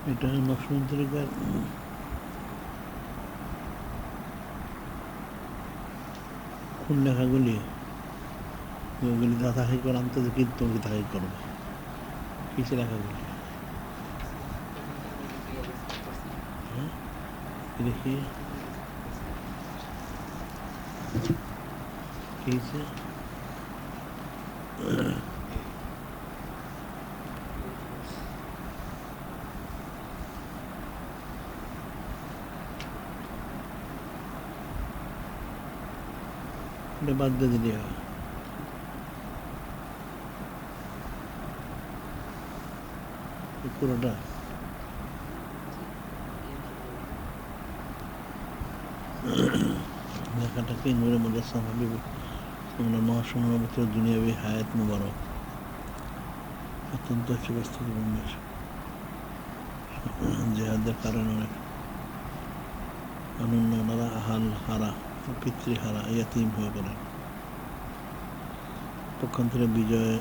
এটা নকশবন্দিকার কোন লেখাগুলি ওগুলি তাহাই করে আনতে কি তুমি তাহাই করবে কিসে লেখাগুলি দেখি কি বাদ দিয়ে দিলে হয় পুরোটা লেখাটাকে নূরে মুজাসসাম হাবিব তোমরা মহাসম্মানিত দুনিয়াবী হায়াত মুবারক অত্যন্ত সুব্যস্তপূর্ণ জেহাদের কারণে অনেক অনন্য ওনারা আহাল হারা পিতৃহারা ইয়াতিম হয়ে পড়েন পক্ষান্তরে বিজয়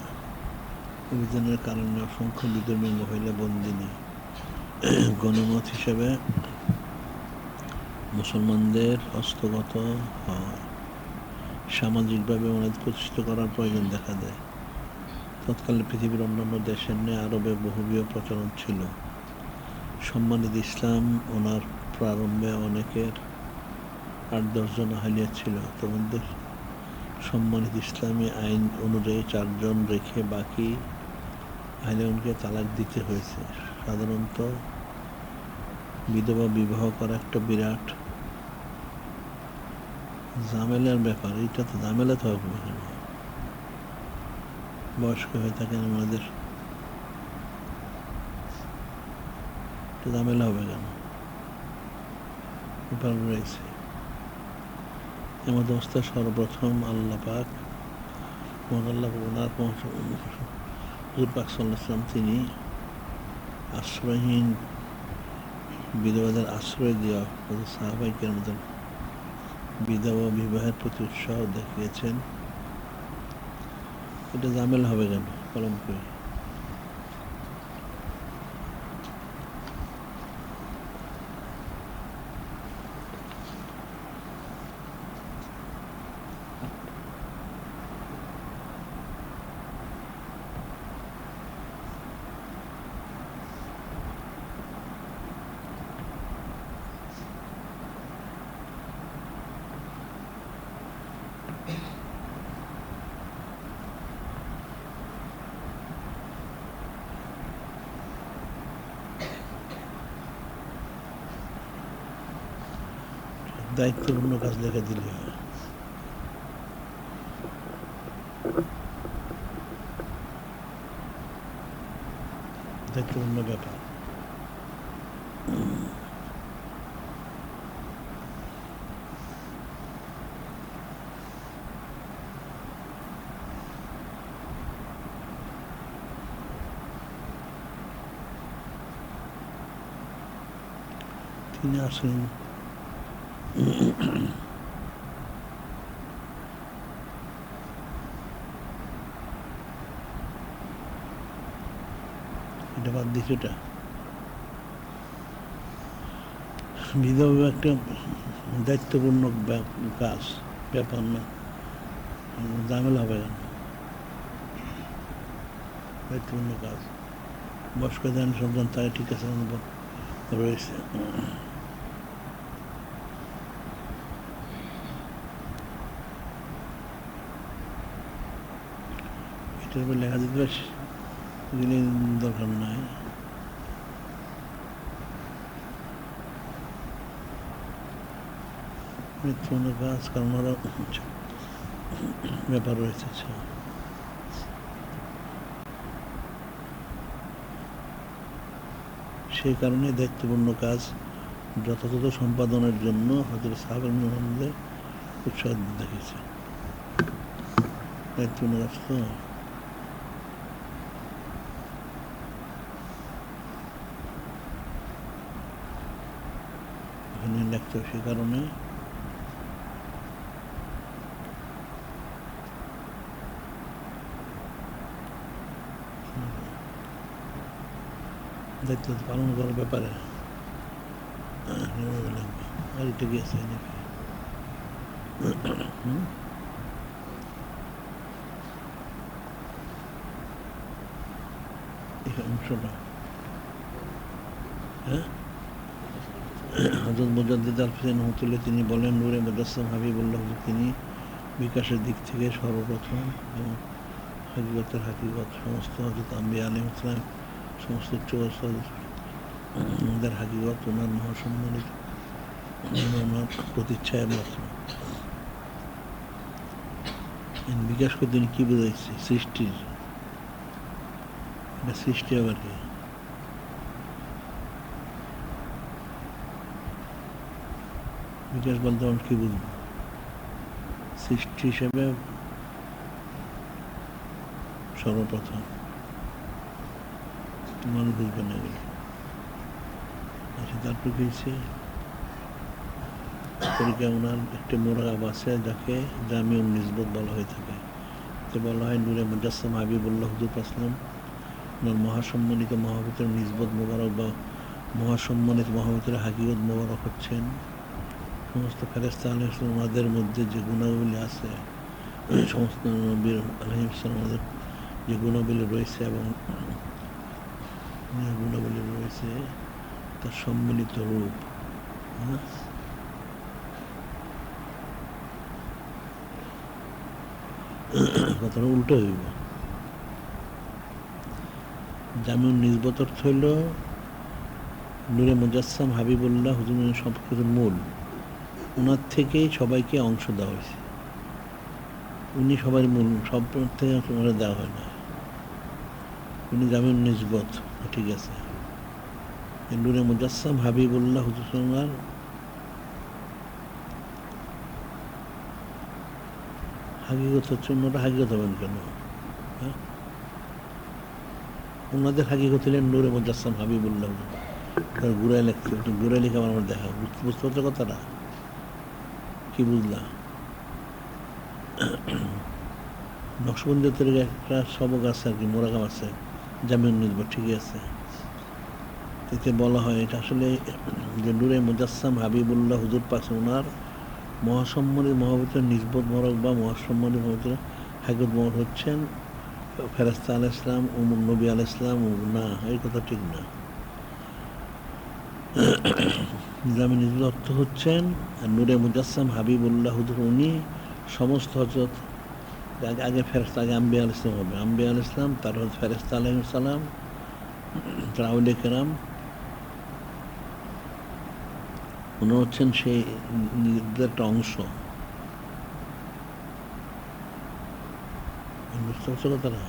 অভিযানের কারণে অসংখ্য বিধর্মী মহিলা বন্দিনী গণিমত হিসেবে মুসলমানদের হস্তগত হয় সামাজিকভাবে অনেক প্রতিষ্ঠিত করার প্রয়োজন দেখা দেয় তৎকালে পৃথিবীর অন্যান্য দেশের ন্যায় আরবে বহুবিধ প্রচলন ছিল সম্মানিত ইসলাম ওনার প্রারম্ভে অনেকের ৮-১০ জন আহলিয়া ছিল তোমাদের সম্মানিত ইসলামী আইন অনুযায়ী ৪ জন রেখে বাকি আহলিয়ানকে তালাক দিতে হয়েছে সাধারণত বিধবা বিবাহ করা একটা বিরাট ঝামেলার ব্যাপার এটা তো ঝামেলা তো হবে বয়স্ক হয়ে থাকেন আমাদের ঝামেলা হবে কেন ব্যাপার রয়েছে এমন অবস্থায় সর্বপ্রথম আল্লাহ পাক ওনার হুজুর পাক সাল্লাল্লাহু আলাইহি ওয়াসাল্লাম তিনি আশ্রয়হীন বিধবাদের আশ্রয় দেওয়া সাহাবায়ে কেরামদের বিধবা বিবাহের প্রতি উৎসাহ দেখিয়েছেন এটা ঝামেলা হবে কেন কলম করে দায়িত্বপূর্ণ কাজ লেখা দিলে হয় দায়িত্বপূর্ণ ব্যাপার তিনি আসেন এটা বাদ দিচ্ছি ওটা বিধবা একটা দায়িত্বপূর্ণ কাজ ব্যাপার না ঝামেলা হবে কেন দায়িত্বপূর্ণ কাজ বয়স্ক দেন সন্তান তাই ঠিক আছে অনুভব রয়েছে এটার উপর লেখা দিতে পারছি দরকার নাই মৃত্যুপূর্ণ কাজ কারণ ওরা ব্যাপার রয়েছে সেই কারণে দায়িত্বপূর্ণ কাজ যথাযথ সম্পাদনের জন্য হযরত সাহাবায়ে কেরামদের উৎসাহ দেখিয়েছে দায়িত্বপূর্ণ কাজ তো এখানে লিখতে সে কারণে দায়িত্ব পালন করার ব্যাপারে আর এটা গিয়েছে নাকি এই অংশটা হ্যাঁ হযরত মুজাদ্দিদ আল ফিসানি রহমাতুল্লাহ তিনি বলেন, নূরে মুজাসসাম হাবিবুল্লাহ তিনি বিকাশের দিক থেকে সর্বপ্রথম এবং হাকিকতের হাকিকত সমস্ত হযরত আম্বিয়া আলাইহিস সালাম সমস্ত ওনাদের হাকিকত ওনার মহাসম্মানিত ওনার প্রতিচ্ছায়া মাত্র। বিকাশ করতে তিনি কী বোঝাইছে? সৃষ্টির, এটা সৃষ্টি আবার কি? বিকাশ বলতে আমরা কী বুঝবো? সৃষ্টি হিসেবে সর্বপ্রথম মানুষ বুঝবে না এগুলো। আচ্ছা, তারপর কি হয়েছে? পরীক্ষা ওনার একটি মোরাকাব আছে যাকে জামিউন নিসবত বলা হয়ে থাকে। তো বলা হয় নূরে মুজাসসাম হাবিবুল্লাহ হুজুর আসলাম ওনার মহাসম্মানিত মহাবতের নিসবত মোবারক বা মহাসম্মানিত মহাবতের হাকিকত মোবারক হচ্ছেন সমস্ত ফেরেশতা আলাইহিস সালাম ওনাদের মধ্যে যে গুণাবলী আছে, সমস্ত নবীর আলাইহিস সালামের যে গুণাবলী রয়েছে এবং গুণাবলী রয়েছে তার সম্মিলিত রূপ। কথাটা উল্টো হইব। জামিউন নিসবত অর্থ হইল নূরে মুজাসসাম হাবিবুল্লাহ হুজুর সব কিছুর মূল, ওনার থেকেই সবাইকে অংশ দেওয়া হয়েছে। উনি সবার মূল, সব থেকে ওনারা দেওয়া হয় না। উনি জামিউন নিসবত, ঠিক আছে। নূরে মুজাসসাম হাবিবুল্লাহ হুজুর হাকিকত হচ্ছে, অন্যরা হাকিকত হবেন কেন? হ্যাঁ, ওনাদের হাকিকত হলেন নূরে মুজাসসাম হাবিবুল্লাহ। ঘুরাই লিখছে, একটু ঘুরাই লিখে আমার দেখা বুঝতে পারছো কথাটা? কি বুঝলা? নকশবন্দিয়তের একটা সবক আছে আর কি, মোরাকাব আছে, জামিউন নিসবত, ঠিকই আছে। এতে বলা হয় এটা আসলে যে নূরে মুজাসসাম হাবিবুল্লাহ হুজুর পাক ওনার মহাসম্মানিত মহাবতের নিসবত মোবারক বা মহাসম্মানিত মহাবতের হাকিকত মোবারক হচ্ছেন ফেরেশতা আলাইহিস সালাম ও নবী আলাইহিস সালাম। না, এই কথা ঠিক না। জামিউন নিসবত অর্থ হচ্ছেন নূরে মুজাসসাম হাবিবুল্লাহ হুজুর উনি সমস্ত হযরত আগে ফেরেশতা, আগে আম্বিয়া আলাইহিস সালাম হবে, আম্বিয়া আলাইহিস সালাম, তারপর ফেরেশতা আলাইহিস সালাম, তার আউলিয়া কেরাম, উনি হচ্ছেন সেই একটা অংশ। বুঝতে পারছো কথাটা?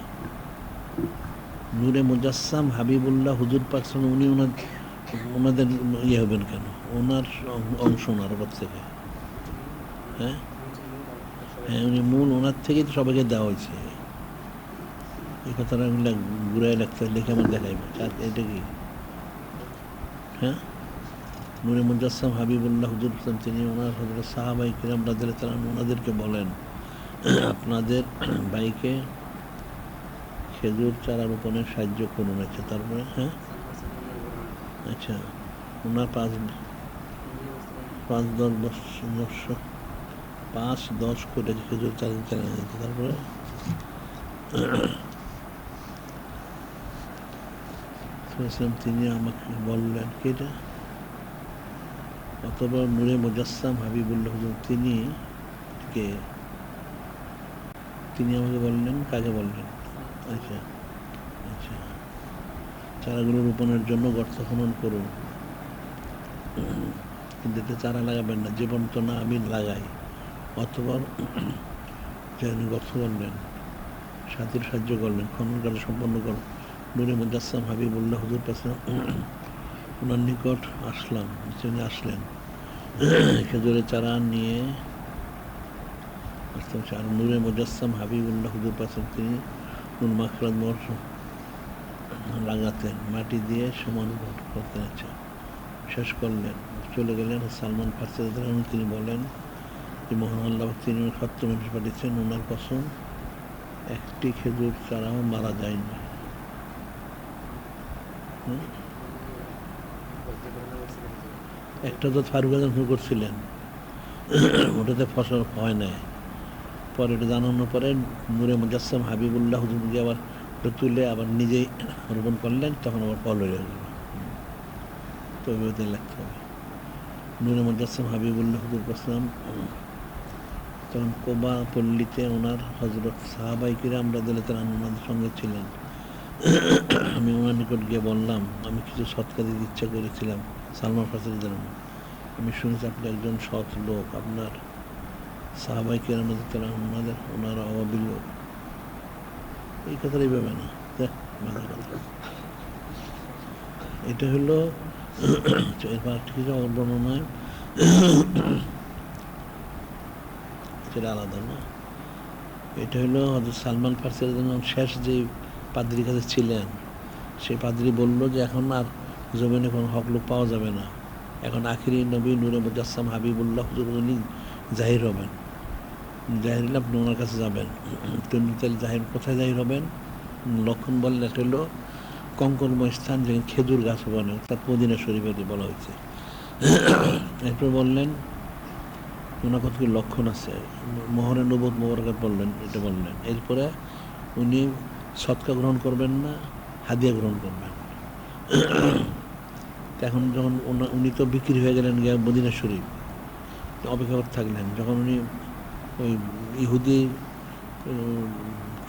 নূরে মুজাসসাম হাবিবুল্লাহ হুজুর পাক উনি ওনাদের ইয়ে হবেন কেন? ওনার অংশ ওনার ওপর থেকে। হ্যাঁ হ্যাঁ, উনি মূল, ওনার থেকেই তো সবাইকে দেওয়া হয়েছে। এই কথাটা ঘুরাই লাগতে লিখে আমার দেখাইবে। এটা কি? হ্যাঁ, নূরে মুজাসসাম হাবিবুল্লাহ হুজুর তিনি ওনার হযরত সাহাবাই কিরাম রাদিয়াল্লাহু তাআলা ওনাদেরকে বলেন, আপনাদের ভাইকে খেজুর চারা রোপণে সাহায্য করুন। আচ্ছা, তারপরে? হ্যাঁ, আচ্ছা, ওনার 5-10 করে খেজুর চারা দিতে। তারপরে তিনি আমাকে বললেন কি এটা, অথবা নূরে মুজাসসাম হাবিবুল্লাহ হুজুর তিনি কে? তিনি আমাকে বললেন, কাকে বললেন? আচ্ছা আচ্ছা, চারাগুলো রোপণের জন্য গর্ত খনন করুন, কিন্তু এতে চারা লাগাবেন না, জীবন তো না আমি লাগাই। অথবা গর্ত করলেন, সাথীর সাহায্য করলেন, খনন কাজ সম্পন্ন করুন। নূরে মুজাসসাম হাবিবুল্লাহ হুজুর পাশে ওনার নিকট আসলাম, তিনি আসলেন খেজুরের চারা নিয়ে আসতে হচ্ছে। আর নূরে মুজাসসাম হাবিবুল্লাহ হুজুর পাশে তিনি নুন মাখরাত লাগাতেন, মাটি দিয়ে সমান করতেন। আচ্ছা, শেষ করলেন, চলে গেলেন। সালমান ফার্সি তিনি বলেন যে মহান আল্লাহ তিনি সত্য মানুষ পাঠিয়েছেন, ওনার কসম একটি খেজুর চারাও মারা যায়নি। একটা তো ফারুক আজম শুরু করছিলেন, ওটাতে ফসল হয় নাই। পরে এটা জানানোর পরে নূরে মুজাসসাম হাবিবুল্লাহ হুজুর গিয়ে আবার ওটা তুলে আবার নিজেই রোপণ করলেন, তখন আবার ফল হয়ে গেল। তো ওইভাবে লিখতে হবে। নূরে মুজাসসাম হাবিবুল্লাহ হুজুর করছিলাম তখন কোবা পল্লীতে ওনার হজরত সাহাবাই কিরাম রাদিয়াল্লাহু তাআলা ওনাদের সঙ্গে ছিলেন। আমি ওনার নিকট গিয়ে বললাম, আমি কিছু সৎকার দিতে ইচ্ছা করেছিলাম সালমান ফার্সির জন্য। আমি শুনেছি আপনি একজন সৎ লোক, আপনার সাহাবাই কিরাম রাদিয়াল্লাহু তাআলা ওনারা অবিল। এই কথাটা এইভাবে না, বাজে কথা। এটা হলো এরপর কিছু বর্ণনায় সেটা আলাদা না। এটা হলো হযরত সালমান ফার্সির জন্য শেষ যে পাদ্রীর কাছে ছিলেন, সেই পাদ্রী বলল যে এখন আর জমিনে কোনো হক লোক পাওয়া যাবে না, এখন আখিরি নবী নূরে মুজাসসাম হাবিবুল্লাহ হুজুর উনি জাহির হবেন। জাহির হলে আপনি ওনার কাছে যাবেন। তিনি তাহলে জাহির কোথায় জাহির হবেন? লক্ষণ বললেন এটা হলো কঙ্করময় স্থান, যেখানে খেজুর গাছ বনে, তার মদিনা শরীফে বলা হয়েছে। এরপর বললেন ওনার কত লক্ষণ আছে, মোহরে নবুত মোবারকাত বললেন, এটা বললেন। এরপরে উনি সৎকা গ্রহণ করবেন না, হাদিয়া গ্রহণ করবেন। এখন যখন উনি তো বিক্রি হয়ে গেলেন গিয়ে মদিনা শরীফ, অপেক্ষা করতে থাকলেন। যখন উনি ওই ইহুদি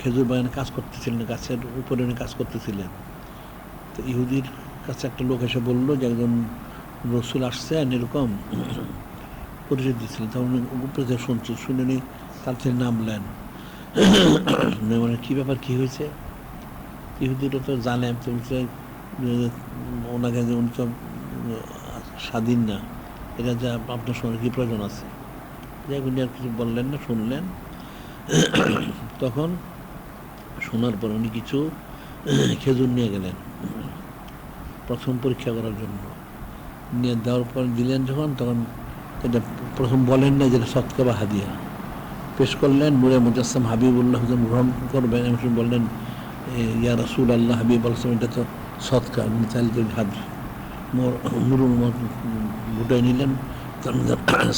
খেজুর বাগানে কাজ করতেছিলেন, গাছের উপরে উনি কাজ করতেছিলেন, তো ইহুদির কাছে একটা লোক এসে বললো যে একজন রসুল আসছেন, এরকম পরিচয় দিচ্ছিলেন। তখন উনি উপরে থেকে শুনে উনি তার থেকে নামলেন। মানে কী ব্যাপার, কী হয়েছে? ইহুদিরা তো জানেন, তো ওনাকে যে উনি তো স্বাধীন না, এটা যা আপনার শোনার কী প্রয়োজন আছে? যাই উনি আর কিছু বললেন না, শুনলেন। তখন শোনার পর উনি কিছু খেজুর নিয়ে গেলেন প্রথম পরীক্ষা করার জন্য। নিয়ে দেওয়ার পর দিলেন যখন, তখন এটা প্রথম বলেন না যেটা সৎকা বা হাদিয়া, পেশ করলেন। নূরে মুজাসসাম হাবিবুল্লাহ হুজুর গ্রহণ করবেন, এমন বললেন ইয়া রাসূল আল্লাহ হাবিব আলসালাম, এটা তো সৎকা, আপনি চাইলে তো হাত নুরুল গুটাই নিলেন।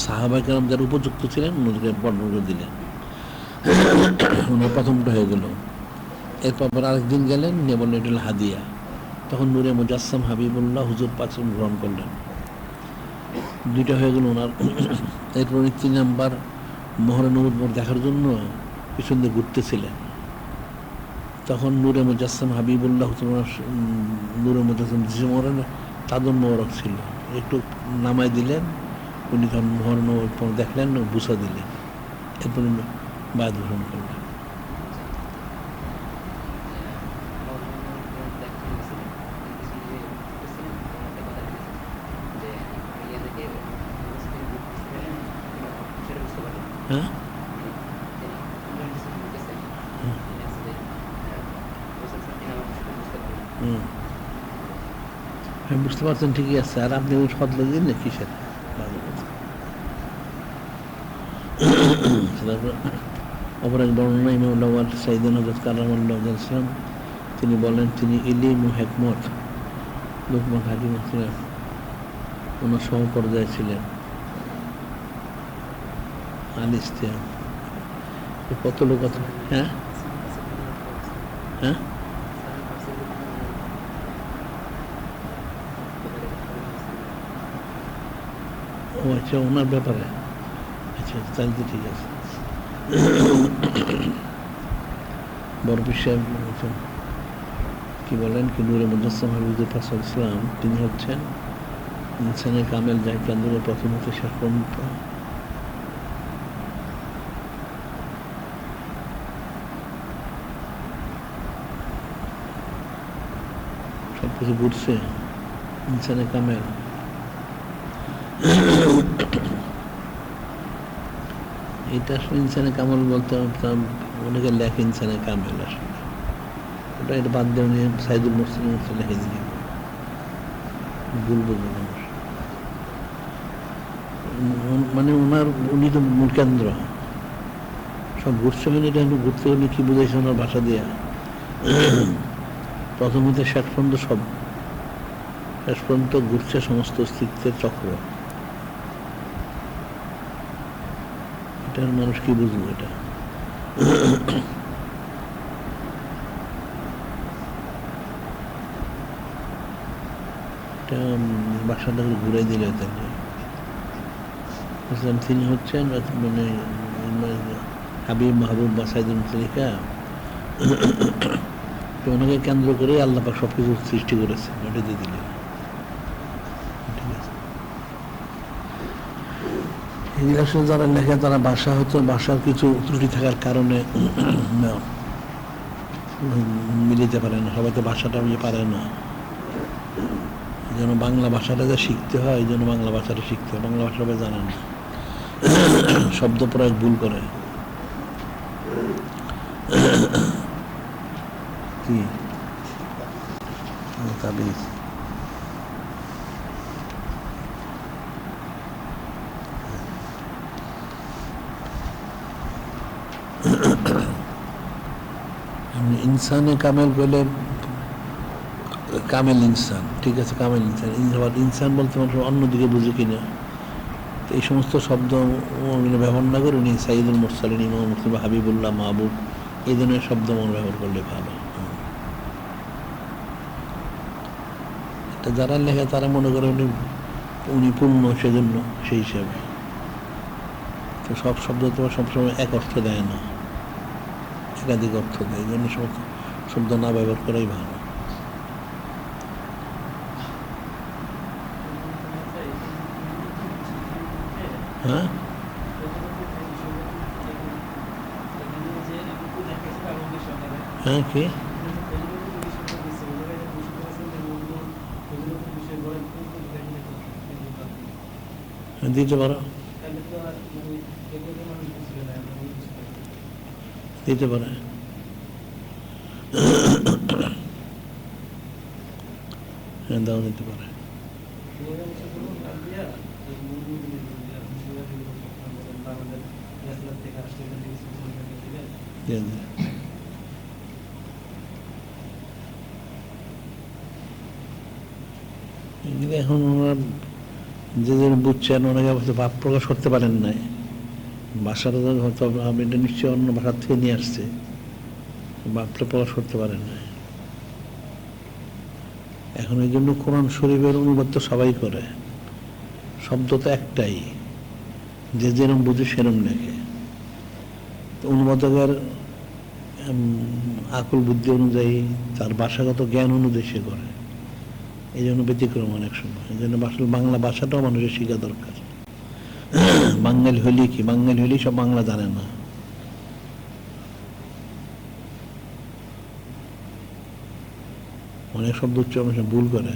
সাহাবায়ে কেরাম যারা উপযুক্ত ছিলেন ওনাদেরকে বর্ণনা করে দিলেন। ওনার প্রথমটা হয়ে গেল। এরপর আরেকদিন গেলেন, নিয়ে বললেন এটা হলো হাদিয়া। তখন নূরে মুজাসসাম হাবিবুল্লাহ হুজুর পাক গ্রহণ করলেন। দুইটা হয়ে গেল ওনার। এরপর উনি 3 নাম্বার মোহরে নবুত দেখার জন্য পিছন দিয়ে ঘুরতেছিলেন। তখন নূরে মুজাসসাম হাবিবুল্লাহ নূরে মুজাসসাম যে মোহরের তাদন মোবারক ছিল, একটু নামাই দিলেন। উনি তখন মোহরে নবুত দেখলেন, বুসা দিলেন। এরপর বায়াত গ্রহণ করলেন। হ্যাঁ, হ্যাঁ, বুঝতে পারছেন, ঠিকই আছে। আর আপনি ওই সদলে দিন না কিসের অপর এক বর্ণনা ইমাম সাইদিন হযরত কারামাল্লাহু আলাইহি, তিনি বলেন তিনি ইলম ও হিকমত লোকমান হাকিম ছিলেন, ওনার সমপর্যায়ে ছিলেন। আলিস্তিয়া কত লোক আছে। হ্যাঁ, হ্যাঁ, ও আচ্ছা, ওনার ব্যাপারে। আচ্ছা, তাহলে তো ঠিক আছে। বড় সাহেব কি বলেন, কি নূরে মুজাসসাম হাবিবুর পাক সাল্লাল্লাহু আলাইহি ওয়াসাল্লাম, তিনি হচ্ছেন ইনসানের কামেল, যাকে কেন্দ্র করে প্রথম হতে শেষ পর্যন্ত সব কিছু ঘুরছে। ইনসানের কামেল এটা আসলে ইনসানের কামেল বলতে অনেকে লেখে ইনসানের কামেল, আসলে ওটা এটা বাদ দিয়ে উনি সাইদুল মুরসালিন লিখে দিলেন, ভুল বুঝবেন মানুষ। মানে উনি তো মূল কেন্দ্র, সব ঘুরছে। মানে এটা ঘুরতে গেলে কি বুঝাইছে ওনার ভাষা দিয়া, প্রথম হইতে শেষ পর্যন্ত সব শেষ পর্যন্ত ঘুরছে সমস্ত অস্তিত্বের চক্র। এটার মানুষ কি বুঝবো? এটা এটা বাসাটাকে ঘুরে দিলে তাহলে বুঝলাম তিনি হচ্ছেন মানে হাবিব মাহবুব বা সাইদুল মুতলিকা। তো ওনাকে কেন্দ্র করে আল্লাহ পাক সব কিছু সৃষ্টি করেছে, ওটা দিয়ে দিলে ঠিক আছে। এগুলো আসলে যারা লেখে তারা ভাষা হয়তো ভাষার কিছু ত্রুটি থাকার কারণে মিলিতে পারে না, সবাই তো ভাষাটা পারে না। এই জন্য বাংলা ভাষাটা যে শিখতে হয়, এই জন্য বাংলা ভাষাটা শিখতে হয়। বাংলা ভাষা সবাই জানে না, শব্দ প্রয়োগ ভুল করে। কি তাবিজ ইনসানে কামেল বলে, কামেল ইনসান, ঠিক আছে, কামেল ইনসান। ইনসান বলতে মানুষ অন্যদিকে বুঝে কিনা, তো এই সমস্ত শব্দ ব্যবহার না করে উনি সাইদুল মুরসালিন, ইমাম মুসলিম, হাবিবুল্লাহ, মাহবুব, এই ধরনের শব্দ মনে ব্যবহার করলে ভালো। এটা যারা লেখে তারা মনে করে উনি পূর্ণ, সেজন্য সেই হিসাবে। তো সব শব্দ তোমার সবসময় এক অর্থ দেয় না, একাধিক অর্থ দেয়, এই জন্য সমস্ত শব্দ না ব্যবহার করাই ভালো। হ্যাঁ, হ্যাঁ, কি দিতে পারো, দিতে পারে। হ্যাঁ, দাও, দিতে পারে। এখন ওনারা যে বুঝছেন, ওনাকে হয়তো ভাব প্রকাশ করতে পারেন নাই। ভাষাটা হয়তো এটা নিশ্চয়ই অন্য ভাষার থেকে নিয়ে আসছে, ভাবটা প্রকাশ করতে পারেন নাই। এখন এই জন্য কোরআন শরীফের অনুবাদ তো সবাই করে, শব্দ তো একটাই, যে যেরম বুঝে সেরম লেখে। অনুবাদকের আকুল বুদ্ধি অনুযায়ী, তার ভাষাগত জ্ঞান অনুযায়ী সে করে। এই জন্য ব্যতিক্রম অনেক সময়। এই জন্য বাংলা ভাষাটাও মানুষের শেখা দরকার। বাঙালি হলি কি, বাঙালি হলি সব বাংলা জানে না। অনেক শব্দ উচ্চারণ ভুল করে,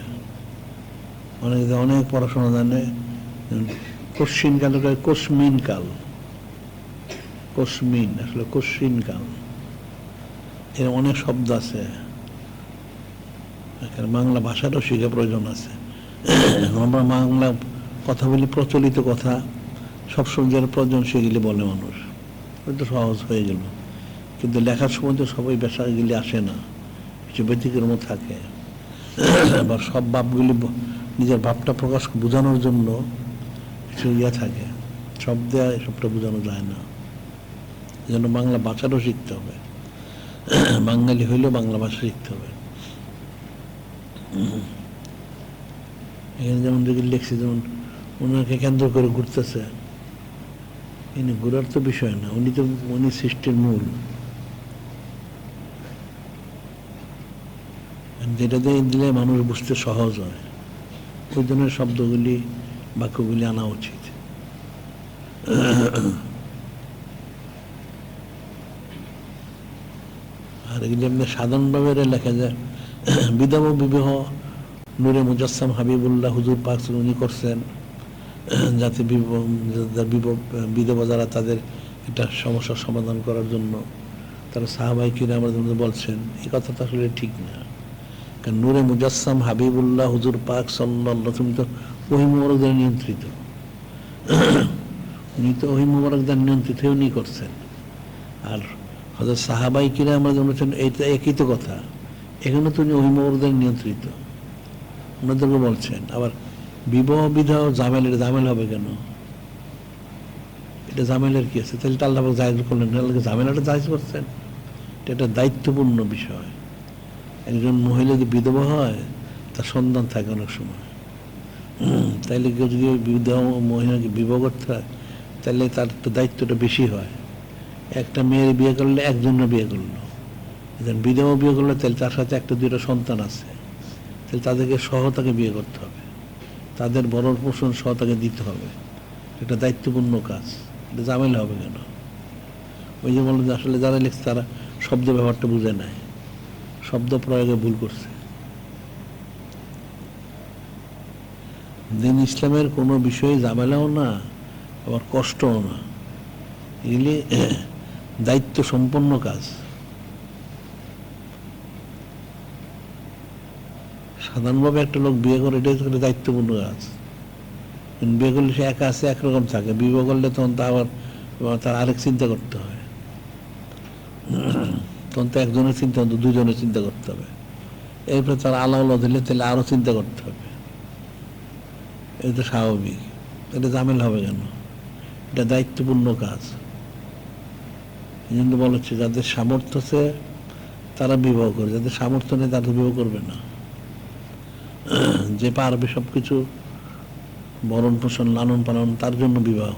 অনেক পড়াশোনা জানে। কশ্চিন কাল, কসমিন কাল, কসমিন আসলে কশ্চিন কাল, এর অনেক শব্দ আছে। বাংলা ভাষাটাও শেখা প্রয়োজন আছে। আমরা বাংলা কথা বলি, প্রচলিত কথা সবসময় যেন প্রয়োজন সেগুলি বলে মানুষ, হয়তো সহজ হয়ে গেল। কিন্তু লেখার সময় তো সবাই ভাষাগুলি আসে না, কিছু ব্যতিক্রম থাকে। আবার সব ভাবগুলি নিজের ভাবটা প্রকাশ বোঝানোর জন্য কিছু থাকে, শব্দে সবটা বোঝানো যায় না। এই জন্য বাংলা ভাষাটাও শিখতে হবে। বাঙালি হইলেও বাংলা ভাষা শিখতে হবে। এখানে যেমন দেখি লিখছে, যেমন ওনাকে কেন্দ্র করে ঘুরতেছে, ইনি ঘুরার তো বিষয় না, উনি সৃষ্টির মূল। যেটা দিয়ে দিলে মানুষ বুঝতে সহজ হয়, ওই ধরনের শব্দগুলি, বাক্যগুলি আনা উচিত। আর এগুলি এমনি সাধারণভাবে লেখা যায়। বিধবা বিবাহ নূরে মুজাসসাম হাবিবুল্লাহ হুজুর পাক উনি করছেন, যাতে বিধবা যারা, তাদের একটা সমস্যার সমাধান করার জন্য তারা সাহাবায়ে কিরামের জন্য বলছেন। এই কথাটা আসলে ঠিক না, কারণ নূরে মুজাসসাম হাবিবুল্লাহ হুজুর পাক সাল্লাল্লাহু আলাইহি ওয়াসাল্লাম তো ওহী মুবারক দ্বারা নিয়ন্ত্রিত। উনি তো ওহী মুবারক দ্বারা নিয়ন্ত্রিত উনি করছেন। আর হযরত সাহাবায়ে কিরামের জন্য বলছেন, এইটা একই তো কথা, এখানে তো উনি ওহী মুবারক দ্বারা নিয়ন্ত্রিত। ওনাদেরকে বলছেন। আবার বিবাহ বিবাহ ঝামেলা হবে কেন? এটা ঝামেলার কি আছে? তাহলে আল্লাহ জায়েজ করলেন, ঝামেলাটা জায়েজ করছেন। এটা দায়িত্বপূর্ণ বিষয়। একজন মহিলা যদি বিধবা হয়, তার সন্তান থাকে অনেক সময়, তাইলে কেউ যদি বিধবা মহিলাকে বিবাহ করতে হয়, তাহলে তার তো দায়িত্বটা বেশি হয়। একটা মেয়ের বিয়ে করলে একজনের বিয়ে করলো, বিধবা বিয়ে করলে তাহলে তার সাথে একটা দুইটা সন্তান আছে, তাহলে তাদেরকে সহ তাকে বিয়ে করতে হবে, তাদের ভরণ পোষণ সহ তাকে দিতে হবে। এটা দায়িত্বপূর্ণ কাজ, এটা ঝামেলা হবে কেন? ওই যে বললেন, আসলে যারা লিখছে তারা শব্দ ব্যবহারটা বুঝে নাই, শব্দ প্রয়োগে ভুল করছে। দিন ইসলামের কোনো বিষয়ে ঝামেলাও না, আবার কষ্টও না, এগুলি দায়িত্ব সম্পন্ন কাজ। সাধারণভাবে একটা লোক বিয়ে করে, এটাই একটা দায়িত্বপূর্ণ কাজ। বিয়ে করলে সে একা আছে একরকম থাকে, বিবাহ করলে তখন তা আবার তার আরেক চিন্তা করতে হয়, তখন তো একজনের চিন্তা হতো, দুজনের চিন্তা করতে হবে। এরপরে তার আলাওলা দিলে তাহলে আরো চিন্তা করতে হবে। এটা তো স্বাভাবিক, এটা ঝামেলা হবে কেন? এটা দায়িত্বপূর্ণ কাজ। এই জন্য বলা হচ্ছে, যাদের সামর্থ্য আছে তারা বিবাহ করে, যাদের সামর্থ্য নেই তারা বিবাহ করবে না। যে পারবে সবকিছু ভরণ পোষণ লালন পালন, তার জন্য বিবাহ,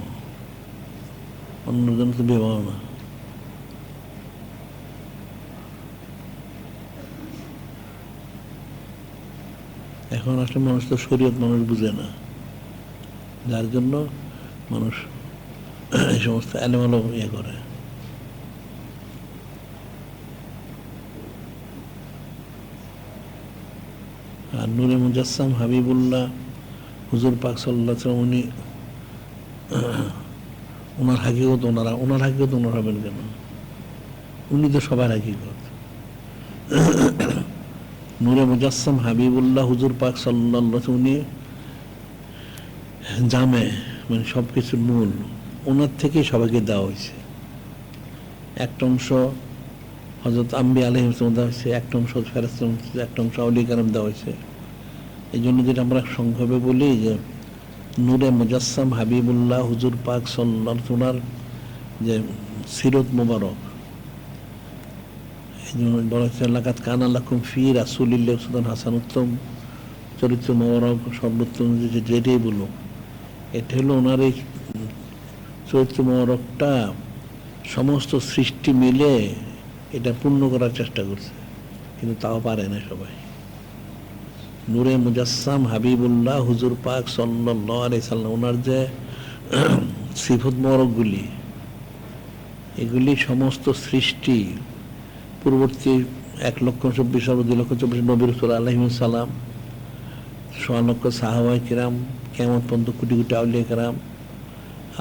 অন্য জন্য তো বিবাহ না। এখন আসলে মানুষ তো শরীয়ত মানুষ বুঝে না, যার জন্য মানুষ এই সমস্ত এলোমেলো ইয়ে করে। আর নূরে মুজাসসাম হাবিবুল্লাহ হুজুর পাক সাল্লাল্লাহু আলাইহি ওয়াসাল্লাম, উনি ওনার হাকিকত ওনার হাকিকত ওনার হবেন কেন? উনি তো সবার হাকিকত। নূরে মুজাসসাম হাবিবুল্লাহ হুজুর পাক সাল্লাল্লাহু আলাইহি ওয়াসাল্লাম, উনি জামে, মানে সব কিছুর মূল, ওনার থেকেই সবাইকে দেওয়া হয়েছে। একটা অংশ হযরত আম্বিয়া আলাইহিস সালাম দেওয়া হয়েছে, একটা অংশ ফেরেশতা, একটা অংশ আউলিয়া কেরাম দেওয়া হয়েছে। এই জন্য যেটা আমরা সংক্ষেপে বলি যে নূরে মুজাসসাম হাবিবুল্লাহ হুজুর পাক সাল্লাল্লাহু আলাইহি ওনার যে সিরত মুবারক, এই জন্য বলা হচ্ছে লাকাত কানা লাকুম ফি রাসূলিল্লাহি উসওয়াতুন হাসানাহ, উত্তম চরিত্র মুবারক, সর্বোত্তম যেটাই বলো, এটা হলো ওনার এই চরিত্র মুবারকটা সমস্ত সৃষ্টি মিলে এটা পূর্ণ করার চেষ্টা করছে, কিন্তু তাও পারে না সবাই। নূরে মুজাসসাম হাবিবুল্লাহ হুজুর পাক সাল্লাল্লাহু আলাইহি সাল্লাম, ওনার যে সিফত মোবারকগুলি, এগুলি সমস্ত সৃষ্টি পূর্ববর্তী 1,24,000 2,24,000 নবী রাসূল আলাইহিস সালাম, 1,000,000 লক্ষ সাহাবায়ে কিরাম, কিয়ামত পর্যন্ত কোটি কোটি আউলিয়া কিরাম,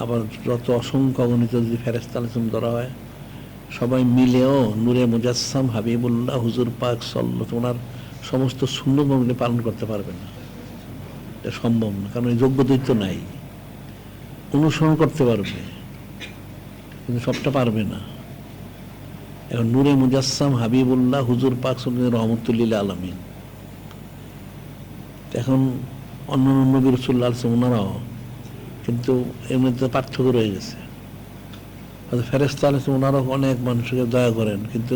আবার যত অসংখ্য অগণিত যদি ফেরেশতা আলাইহিস ধরা হয়, সবাই মিলেও নূরে মুজাসসাম হাবিবুল্লাহ হুজুর পাক সাল্লাল্লাহু ওনার সমস্ত সুন্নতগুলি পালন করতে পারবে না। এটা সম্ভব না, কারণ এই যোগ্যতাই তো নাই। অনুসরণ করতে পারবে কিন্তু সবটা পারবে না। এখন নূরে মুজাসসাম হাবিবুল্লাহ হুজুর পাক সাল্লাল্লাহু রহমাতুল লিল আলামিন, এখন অন্য নবী রাসূলুল্লাহ সাল্লাল্লাহু আলাইহি ওনারাও, কিন্তু এর মধ্যে পার্থক্য রয়ে গেছে। ফেরেশতা আলাইহিস ওনারাও অনেক মানুষকে দয়া করেন, কিন্তু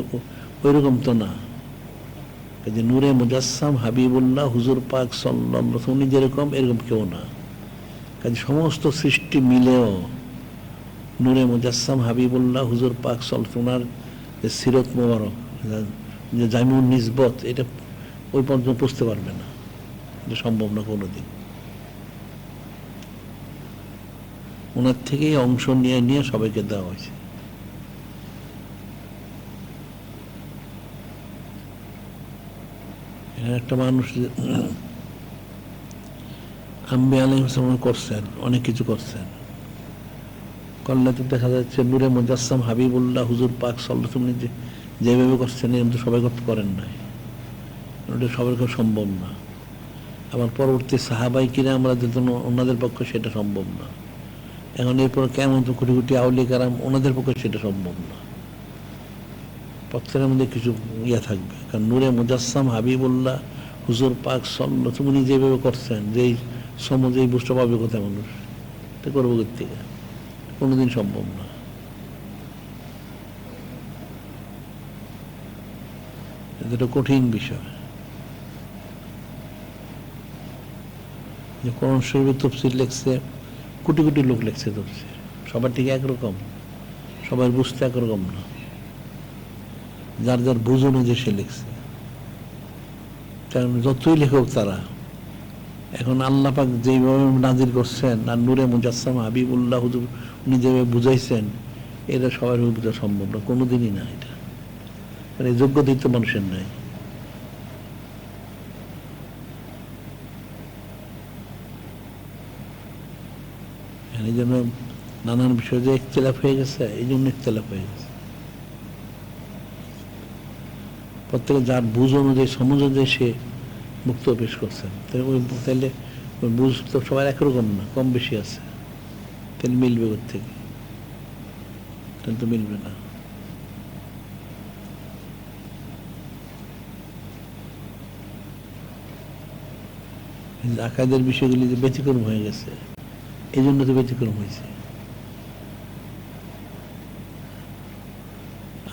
ওইরকম তো না। যে নূরে মুজাসসাম হাবিবুল্লাহ হুজুর পাক সাল্লাল্লাহু আলাইহি উনি যেরকম, এরকম কেউ না। কাজে সমস্ত সৃষ্টি মিলেও নূরে মুজাসসাম হাবিবুল্লাহ হুজুর পাক সাল্লাল্লাহু ওনার যে সিরত মোবারক, যে জামিউন নিসবত, এটা ওই পর্যন্ত পৌঁছতে পারবে না, এটা সম্ভব না কোনোদিন। ওনার থেকেই অংশ নিয়ে নিয়ে সবাইকে দেওয়া হয়েছে। একটা মানুষ আম্বিয়া আলাইহিস সালাম করছেন, অনেক কিছু করছেন, করলে তো দেখা যাচ্ছে নূরে মুজাসসাম হাবিবুল্লাহ হুজুর পাক সাল্লাল্লাহু আলাইহি ওয়াসাল্লাম যেভাবে করছেন, এরকম তো সবাই করতে পারেন নাই, ওটা সবার কাছে সম্ভব না। আবার পরবর্তী সাহাবায়ে কিরাম আমাদের জন্য, ওনাদের পক্ষে সেটা সম্ভব না। এখন এরপর কেমন তো কোটি কোটি আউলিয়া কেরাম, ওনাদের পক্ষে সেটা সম্ভব না। প্রত্যেকের মধ্যে কিছু ইয়া থাকবে, কারণ নূরে মুজাসসাম হাবিবুল্লাহ হুজুর পাক উনি যেভাবে করছেন, যেই সমাজে এই বুঝতে পাবে কোথায় মানুষ, এটা করবো থেকে কোনোদিন সম্ভব না। এটা কঠিন বিষয়। যে কোরআন শরীফের তফসির লেখছে, কোটি কোটি লোক লেখছে তফসির, সবার ঠিক একরকম, সবার বুঝতে একরকম না, যার যার বুঝ অনুযায়ী সে লিখছে। কারণ যতই লেখক তারা, এখন আল্লাহ পাক যেইভাবে নাজির করছেন, আর নূরে মুজাসসাম হাবিবুল্লাহ হুজুর উনি যেভাবে বুঝাইছেন, এটা সবার বোঝা সম্ভব না, কোনোদিনই না। এটা মানে যোগ্যতাই তো মানুষের নাই। এই জন্য নানান বিষয় যে ইখতিলাফ হয়ে গেছে, এই জন্য ইখতিলাফ হয়ে গেছে। প্রত্যেকে যার বুঝ অনুযায়ী, সমঝ অনুযায়ী সে বক্তব্য পেশ করছেন। তাহলে ওই বুঝ তো সবার একরকম না, কম বেশি আছে, তাহলে মিলবে ওর থেকে? তাহলে তো মিলবে না। আকাদের বিষয়গুলি যে ব্যতিক্রম হয়ে গেছে, এই জন্য তো ব্যতিক্রম হয়েছে।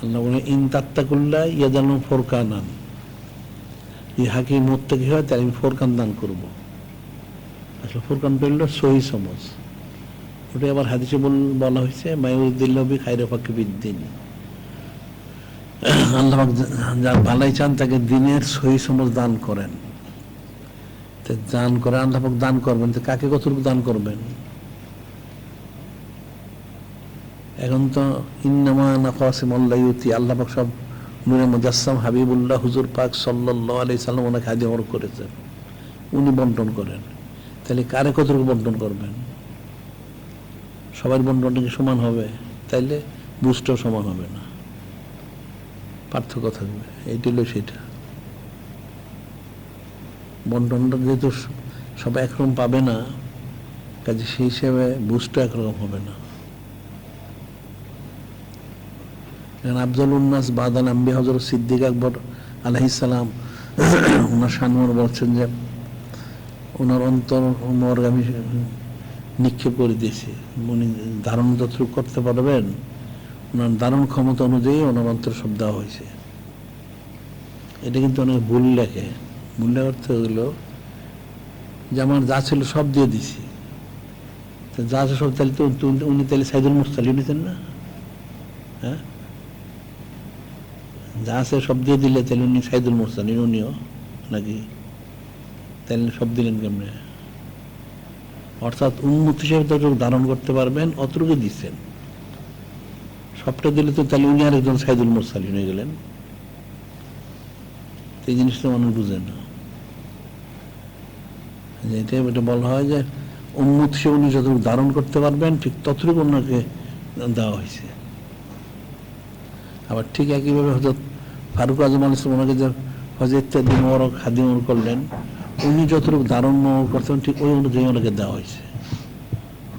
আল্লাহ বলে ইন তাত্তাকুল্লাহ ইয়াজালু ফুরকানান, এই হাকিম মুত্তাকি হয় তাহলে আমি ফোরকান দান করবো। আসলে ফোরকান পেল সহি সমাজ, ওটা আবার হাদিসে বলা হয়েছে মায়ুরুদ্দিল্লাহ বি খায়রা ফাকিবিদ্দিন, আল্লাহ যার ভালাই চান তাকে দিনের সহি সমাজ দান করেন। দান করে আল্লাহ পাক দান করবেন, তো কাকে কতটুকু দান করবেন? এখন তো ইন্নামা নাকাসিম আল্লাহ ইউতি, আল্লাহ পাক সব নূরে মুজাসসাম হাবিবুল্লাহ হুজুর পাক সাল্লাল্লাহু আলাইহি সাল্লাম ওনাকে হাদিয়া ওমর করেছেন, উনি বন্টন করেন। তাহলে কারে কতটুকু বন্টন করবেন? সবার বন্টনটা কি সমান হবে? তাইলে বুঝটাও সমান হবে না, পার্থক্য থাকবে। এইটা হলো সেটা। বন্টনটা যেহেতু সবাই একরকম পাবে না, কাজে সেই হিসেবে বুঝটা একরকম হবে না। আফজাল উন্নাস বাদাল আম্বিয়া হযরত সিদ্দিক আকবর আলাইহিস সালাম ওনার শানমর বলছেন যে ওনার অন্তর মর্গে আমি নিক্ষেপ করে দিয়েছি, উনি ধারণ যতটুকু করতে পারবেন ওনার ধারণ ক্ষমতা অনুযায়ী ওনার অন্তর সব দেওয়া হয়েছে। এটা কিন্তু অনেক ভুল লেখে। ভুল অর্থ হলো যে আমার যা ছিল সব দিয়ে দিছি, যা আছে সব, তাহলে তো উনি তাহলে সাইদুল মুরসালিন নিতেন না? হ্যাঁ, যা আছে সব দিয়ে দিলে তাহলে উনি সাইদুল মুরসালিন, উনিও নাকি? তাহলে সব দিলেন কেমনে? অর্থাৎ উন্মুক্ত হিসেবে যতটুকু ধারণ করতে পারবেন অতটুকু দিচ্ছেন, সবটা দিলে তো তাহলে উনি আরেকজন সাইদুল মুরসালিন হয়ে গেলেন। এই জিনিসটা মানুষ বুঝে না। এটা বলা হয় যে উন্মুক্ত হিসেবে উনি যতটুকু ধারণ করতে পারবেন ঠিক ততটুকু ওনাকে দেওয়া হয়েছে। আবার ঠিক একইভাবে হজরত ফারুক আজম আলাইহিস সালাম ওনাকে যে হজরত মোবারক হাদি ওমর করলেন, উনি যতটুকু ধারণ করতেন ঠিক ওই অনুযায়ী ওনাকে দেওয়া হয়েছে,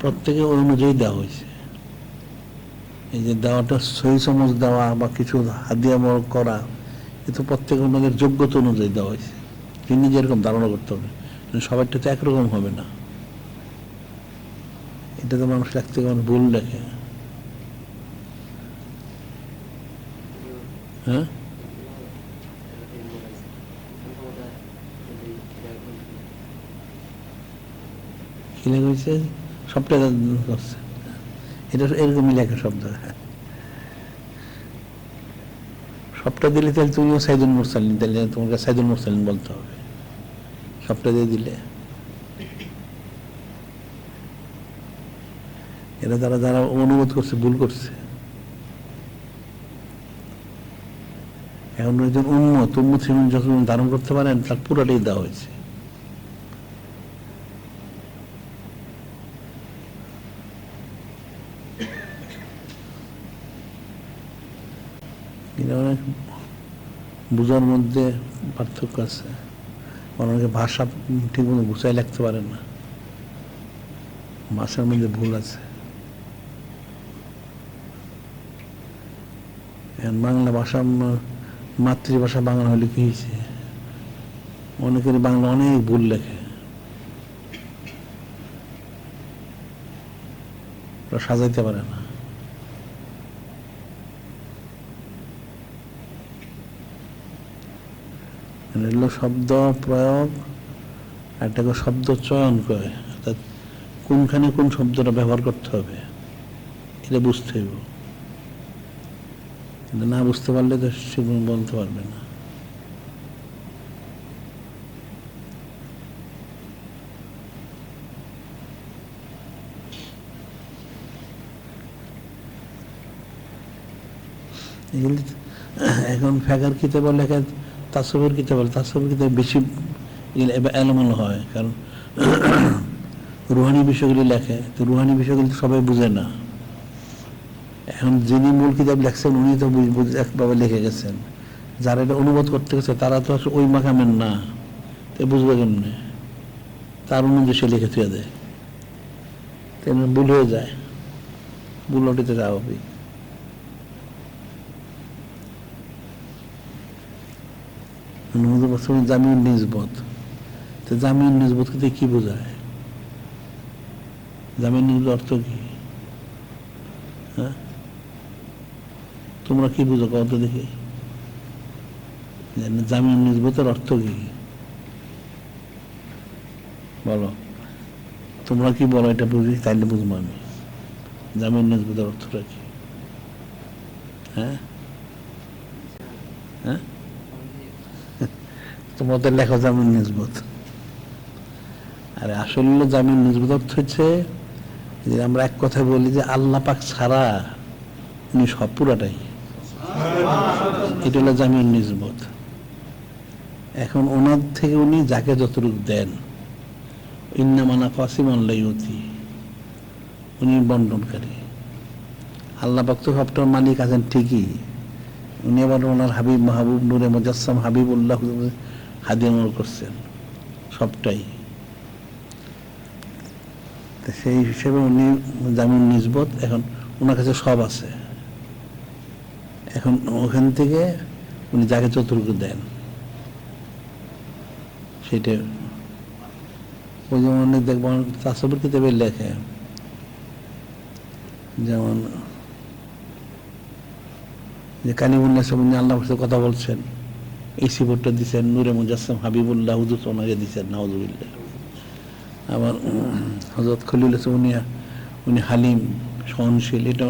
প্রত্যেকে ওই অনুযায়ী দেওয়া হয়েছে। এই যে দেওয়াটা সহি সমাজ দেওয়া বা কিছু হাদিয়া মোবারক করা, এ তো প্রত্যেকে ওনাদের যোগ্যতা অনুযায়ী দেওয়া হয়েছে, তিনি যেরকম ধারণা করতে হবে। সবারটা তো একরকম হবে না। এটা তো মানুষ লিখতে মানুষ ভুল লেখে। হ্যাঁ, কি লেখা হয়েছে? সবটা করছে, এটা এরকমই লেখা শব্দ। সবটা দিলে তাহলে তুমিও সাইদুল মুরসালিন, তাহলে তোমাকে সাইদুল মুরসালিন বলতে হবে, সবটা দিয়ে দিলে। এরা যারা অনুবাদ করছে ভুল করছে। এখন একজন উম্মত যখন ধারণ করতে পারেন তার পুরাটাই দেওয়া হয়েছে। অনেক বুঝার মধ্যে পার্থক্য আছে। অনেকে ভাষা ঠিক মতো গুছাই লিখতে পারেন না, ভাষার মধ্যে ভুল আছে। বাংলা ভাষা মাতৃভাষা বাংলা হলে কি হয়েছে? অনেকের বাংলা অনেক ভুল লেখে, ওরা সাজাইতে পারে না। এগুলো শব্দ প্রয়োগ, একটা শব্দ চয়ন করে, অর্থাৎ কোনখানে কোন শব্দটা ব্যবহার করতে হবে এটা বুঝতে হইব। কিন্তু না বুঝতে পারলে তো সে বলতে পারবে না। এখন ফেকার কিতাব লেখা, তাসবের কিতাব, তাসবের কিতাব বেশি এলোমেলো হয়, কারণ রুহানি বিষয়গুলি লেখে, তো রুহানি বিষয়গুলি সবাই বুঝে না। এখন যিনি মূল কিতাব লেখছেন উনি তো একভাবে লিখে গেছেন, যারা এটা অনুবাদ করতে গেছে তারা তো আসলে ওই মাকামের না, তো বুঝবে কেমনে, তার অনুযায়ী সে লিখে থুয়ে দেয়, তেমন ভুল হয়ে যায়, ভুল ওটিতে স্বাভাবিক। জামিউন নিসবত, তো জামিউন নিসবত কি বোঝায়? জামিউন নিসবত অর্থ কি? হ্যাঁ, তোমরা কি বুঝো কত দেখি? জামিউন নিসবতের অর্থ কি বলো? তোমরা কি বলো, এটা বুঝি তাইলে বুঝবো আমি। জামিউন নিসবতের অর্থটা কি? হ্যাঁ হ্যাঁ, তোমাদের লেখা জামিউন নিসবত। আরে আসলে জামিউন নিসবত অর্থ হচ্ছে যে আমরা এক কথা বলি যে আল্লাহ পাক ছাড়া উনি সব পুরাটাই, এটা হলো জামিউন নিসবত। এখন ওনার থেকে উনি যাকে যতটুকু দেন, ইন্নামানা কাসিমান লা ইউতি, উনি বন্টনকারী। আল্লাহ পাক তো সবটার মালিক আছেন ঠিকই, উনি আবার ওনার হাবিব মাহবুব নূরে মুজাসসাম হাবিবুল্লাহ হাদিয়া মনে করছেন সবটাই। সেই হিসেবে উনি জামিউন নিসবত, এখন ওনার কাছে সব আছে, এখন ওখান থেকে উনি যাকে যতটুকু দেন সেটা। ওই যেমন দেখবেন তাসবির কিতাবে লেখে, যেমন যে কালিমুল্লাহ সামনে আল্লাহর সাথে কথা বলছেন, এই সিফতটা দিচ্ছেন নূরে মুজাসসাম হাবিবুল্লাহ হুজুর ওনাকে দিচ্ছেন, নাউজুবিল্লাহ। আবার হযরত খলিল উনি হালিম, সহনশীল, এটা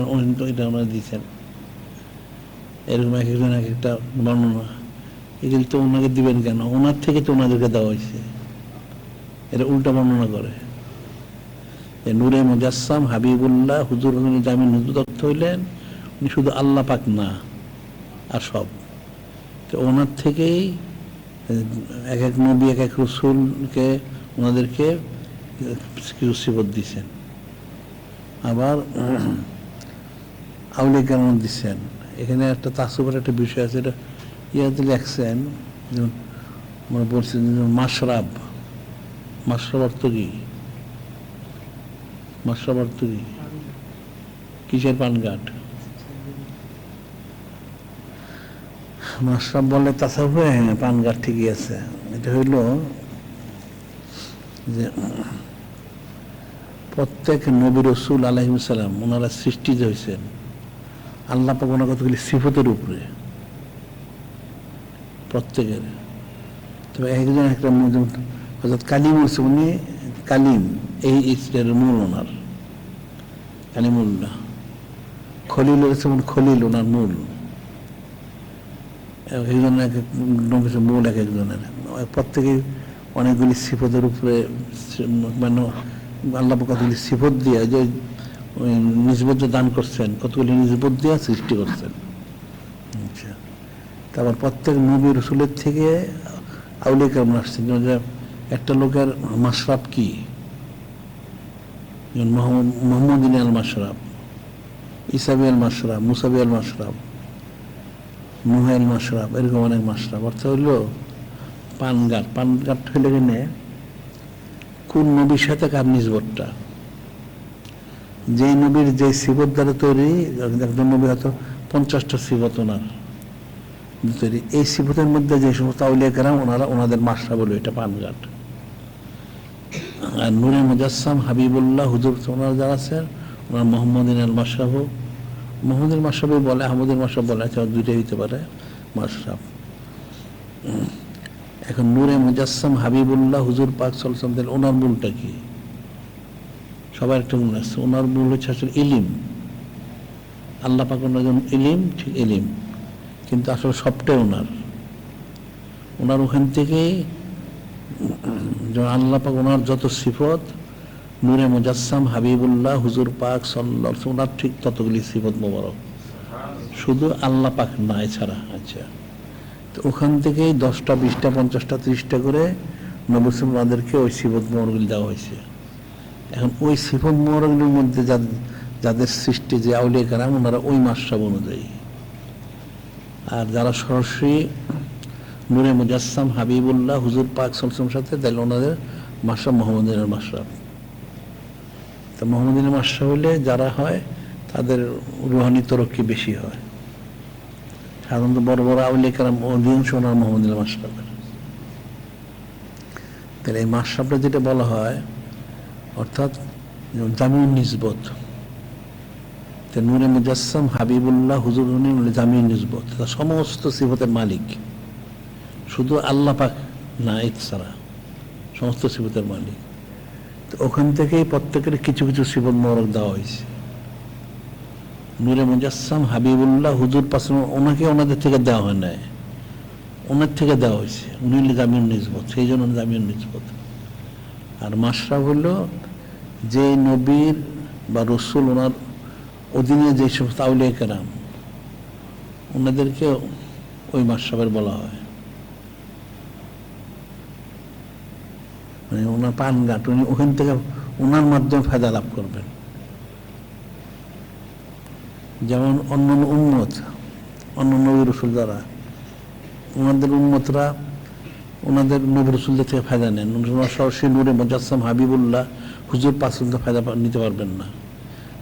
ওনারা দিচ্ছেন। এরকম এক একজন এক একটা বর্ণনা, এগুলি তো ওনাকে দিবেন কেন? ওনার থেকে তো ওনাদেরকে দেওয়া হয়েছে, এটা উল্টা বর্ণনা করে। নূরে মুজাসসাম হাবিবুল্লাহ হুজুর জামিউন নিসবত অর্থ হইলেন উনি শুধু আল্লাহ পাক না, আর সব। তো ওনার থেকেই এক এক নবী এক এক রাসূলকে ওনাদেরকে কিছু সিফত দিচ্ছেন, আবার আউলিয়া কেরাম দিচ্ছেন। এখানে একটা তাসুবের একটা বিষয় আছে, এটা ইয়াতে লেখছেন, যেমন আমরা বলছি মাশরাব, মাশরাব অর্থ কি? মাশরাব অর্থ কি? কিসের পানঘাট? মাশরাব বলে তাসাউফে, হ্যাঁ পানঘাট ঠিকই আছে। এটা হইল যে প্রত্যেক নবী রাসূল আলাইহিস সালাম ওনারা সৃষ্টি হয়েছেন আল্লাহ পাক ওনার কতগুলি সিফতের উপরে, প্রত্যেকের। তবে একজন একটা হযরত কালিম হচ্ছে, উনি কালিম, এই ইসরের মূল ওনার কালিমুল্লাহ। খলিল হচ্ছে খলিল ওনার মূল। একজন এক এক মূল এক একজনের, প্রত্যেকে অনেকগুলি সিফতের উপরে, মানে আল্লাহ কতগুলি সিফত দিয়ে যে নিসবত দান করছেন, কতগুলি নিসবত দিয়ে সৃষ্টি করছেন। আচ্ছা, তারপর প্রত্যেক নবী রাসূলের থেকে আউলিয়া কেরাম আসছেন। যে একটা লোকের মাশরাব কি, মোহাম্মদ আল মাশরাব, ইসাবি আল মাশরাব, মুসাবি আল মাশরাব, নুহ আল মাশরাব, এরকম অনেক মাশরাব। অর্থ হইল পানঘাট। পানঘাট হইলে কিনে কোন নবীর সাথে কার নিসবতটা, যে নবীর যে সিফত দ্বারা তৈরি, একজন নবী হয়তো 50টা সিফত ওনার, তৈরি। এই সিফতের মধ্যে যে সমস্ত আউলিয়া কেরাম ওনাদের মাসরা বলে এটা পানঘাট। আর নূরে মুজাসসাম হাবিবুল্লাহ হুজুর ওনারা যারা আছেন ওনার মোহাম্মদিন আল মাশরাফ, মোহাম্মদিন মাশরাফ বলে, আহমদিন মাশরাফ বলে, দুইটাই হইতে পারে মাশরাফ। এখন নূরে মুজাসসাম হাবিবুল্লাহ হুজুর পাক সাল্লাল্লাহু আলাইহি ওয়াসাল্লাম, ওনার মূলটা কি? সবার একটা মূল আছে। ওনার মূল হচ্ছে আসলে ইলিম। আল্লাহ পাক ওনার জন্য ইলিম, ঠিক ইলিম, কিন্তু আসলে সবটাই ওনার ওখান থেকেই আল্লাহ পাক ওনার যত সিফত, নূরে মুজাসসাম হাবিবুল্লাহ হুজুর পাক সাল্লাল্লাহু আলাইহি ওয়াসাল্লাম, ওনার ঠিক ততগুলি সিফত মোবারক, শুধু আল্লাহ পাক না এছাড়া। আচ্ছা, তো ওখান থেকেই 10টা 20টা 50টা 30টা করে নবুসুলমাদেরকে ওই সিফত মোবারকগুলি দেওয়া হয়েছে। এখন ওই সিফত মোবারকগুলির মধ্যে যাদের সৃষ্টি যে আউলিয়া কেরাম ওনারা ওই মাসরাব অনুযায়ী, আর যারা সরাসরি নূরে মুজাসসাম হাবিবুল্লাহ হুজুর পাক সাল্লাল্লাহু আলাইহি ওয়াসাল্লামের সাথে, তাহলে ওনাদের মাসরাব মোহাম্মদিনের মাসরাব। তো মোহাম্মদিনের মাসরাব হলে যারা হয় তাদের রুহানি তরক্কি বেশি হয়। সাধারণত বড় বড় আউলিয়া কেরাম অধিকাংশ ওনার মোহাম্মদিনের মাসরাবের। তাহলে এই মাসরাবটা যেটা বলা হয়, অর্থাৎ জামিউন নিসবত, নূরে মুজাসসাম হাবিবুল্লাহ হুজুর জামিউন নিসবত, সমস্ত সিফতের মালিক, শুধু আল্লাহ পাক না এছাড়া সমস্ত সিফতের মালিক। তো ওখান থেকেই প্রত্যেকের কিছু কিছু সিফত মোবারক দেওয়া হয়েছে। নূরে মুজাসসাম হাবিবুল্লাহ হুজুর পাক ওনাকে ওনাদের থেকে দেওয়া হয় নাই, ওনার থেকে দেওয়া হয়েছে। উনি হলেন জামিউন নিসবত, সেই জন্য জামিউন নিসবত। আর মাশরাফ হলো যে নবীর বা রসুল ওনার অধীনে যে সমস্ত আউলিয়া কেরাম ওনাদেরকে ওই মাশরাফের বলা হয়। মানে ওনার পানঘাট, উনি ওখান থেকে ওনার মাধ্যমে ফায়দা লাভ করবেন। যেমন অন্য উম্মত, অন্য নবী রসুল যারা, ওনাদের উম্মতরা ওনাদের নবী রসুলদের থেকে ফায়দা নেন। ওনার সরাসরি নূরে মুজাসসাম হাবিবুল্লাহ হুজুর পাক ফায়দা নিতে পারবেন না।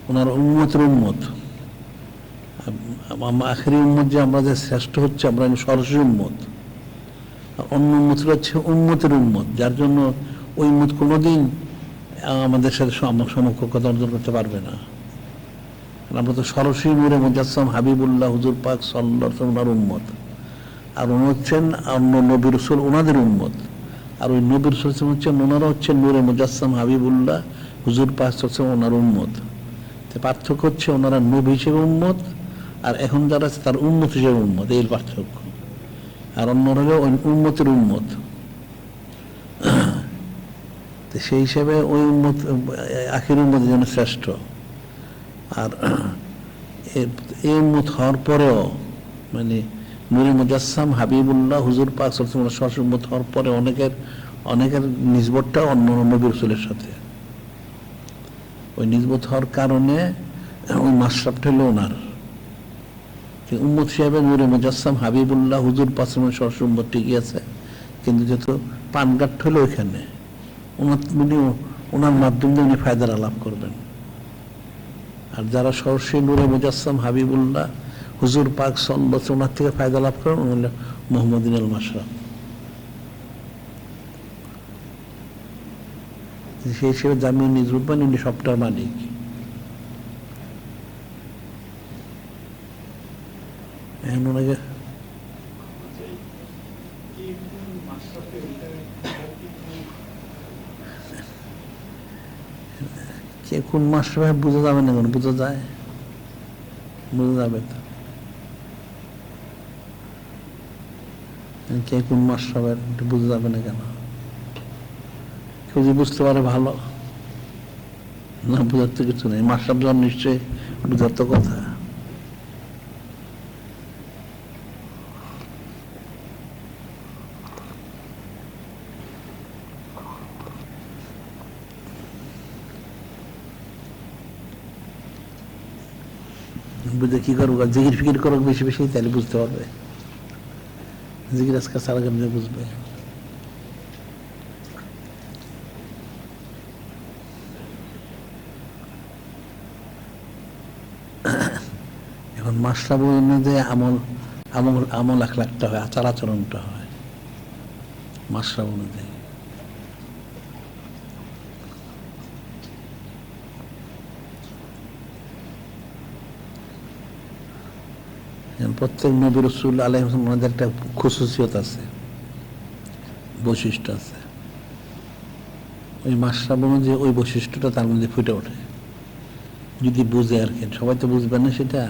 ওনার উম্মতের উম্মত, আখেরি উম্মত যে আমরা যে শ্রেষ্ঠ হচ্ছে, আমরা সরাসরি উম্মত। অন্য উম্মতরা হচ্ছে উম্মতের উম্মত, যার জন্য ওই উম্মত কোনোদিন আমাদের সাথে সমকক্ষতা অর্জন করতে পারবে না। আমরা তো সরাসরি নূরে মুজাসসাম হাবিবুল্লাহ হুজুর পাক সাল্লাল্লাহু আলাইহি ওয়াসাল্লাম ওনার উম্মত, আর উনি হচ্ছেন অন্য নবী রসুল ওনাদের উম্মত। আর ওই নবী রসুল হচ্ছেন ওনারা হচ্ছেন নূরে মুজাসসাম হাবিবুল্লাহ হুজুর পাক হচ্ছে ওনার উম্মত। পার্থক্য হচ্ছে ওনারা নবী হিসেবে উম্মত, আর এখন যারা আছে তার উম্মত হিসেবে উম্মত, এই পার্থক্য। আর অন্যরা হলো ওই উম্মতের উম্মত। তো সেই হিসেবে ওই উম্মত আখির উম্মতের জন্য শ্রেষ্ঠ। আর এই উম্মত হওয়ার পরেও, মানে নূরে মুজাসসাম হাবিবুল্লাহ হুজুর পাক সরাসরি উম্মত হওয়ার পরে অনেকের নিসবতটা অন্য নবী রাসূলের সাথে। ওই নিসবত হওয়ার কারণে ওই মাশরাফটা হলো ওনার উম্মত হিসেবে নূরে মুজাসসাম হাবিবুল্লাহ হুজুর পাক সরাসরি উম্মত ঠিকই আছে, কিন্তু যেহেতু পানঘাট হলো ওইখানে, ওনার মাধ্যমে উনি ফায়দার লাভ করবেন। আর যারা সরাসরি নূরে মুজাসসাম হাবিবুল্লাহ হুজুর পাক সাল্লাল্লাহু আলাইহি ওনার থেকে ফায়দা লাভ করেন, উনি হলেন মোহাম্মদিন আল মাশরাফ। সেই হিসেবে জামিউন নিসবত মানে উনি সবটার মালিক। এখন ওনাকে কে কোন মাশরাফ বোঝা যাবে না, বোঝা যায়, বোঝা যাবে তো কে কোন মাশরাফের বোঝা যাবে না কেন? কেউ যদি বুঝতে পারে ভালো, না বোঝার তো কিছু নেই। মাশরাফ যখন নিশ্চয়ই বোঝার তো কথা। বুঝে কি করবো? জিকির ফিকির করো বেশি বেশি, তাহলে বুঝতে পারবে। জিকির আজকে সারা কেমনি বুঝবে। এখন মাশরাফ অনুযায়ী আমল আমল আমল আখলাকটা হয়, আচার আচরণটা হয় মাশরাব অনুযায়ী। প্রত্যেক নবী রাসূল আলাইহিস সালামের একটা খুসুসিয়ত আছে, বৈশিষ্ট্য আছে। ওই মাশরাব অনুযায়ী ওই বৈশিষ্ট্যটা তার মধ্যে ফুটে ওঠে যদি বুঝে আর কি। সবাই তো বুঝবে না সেটা।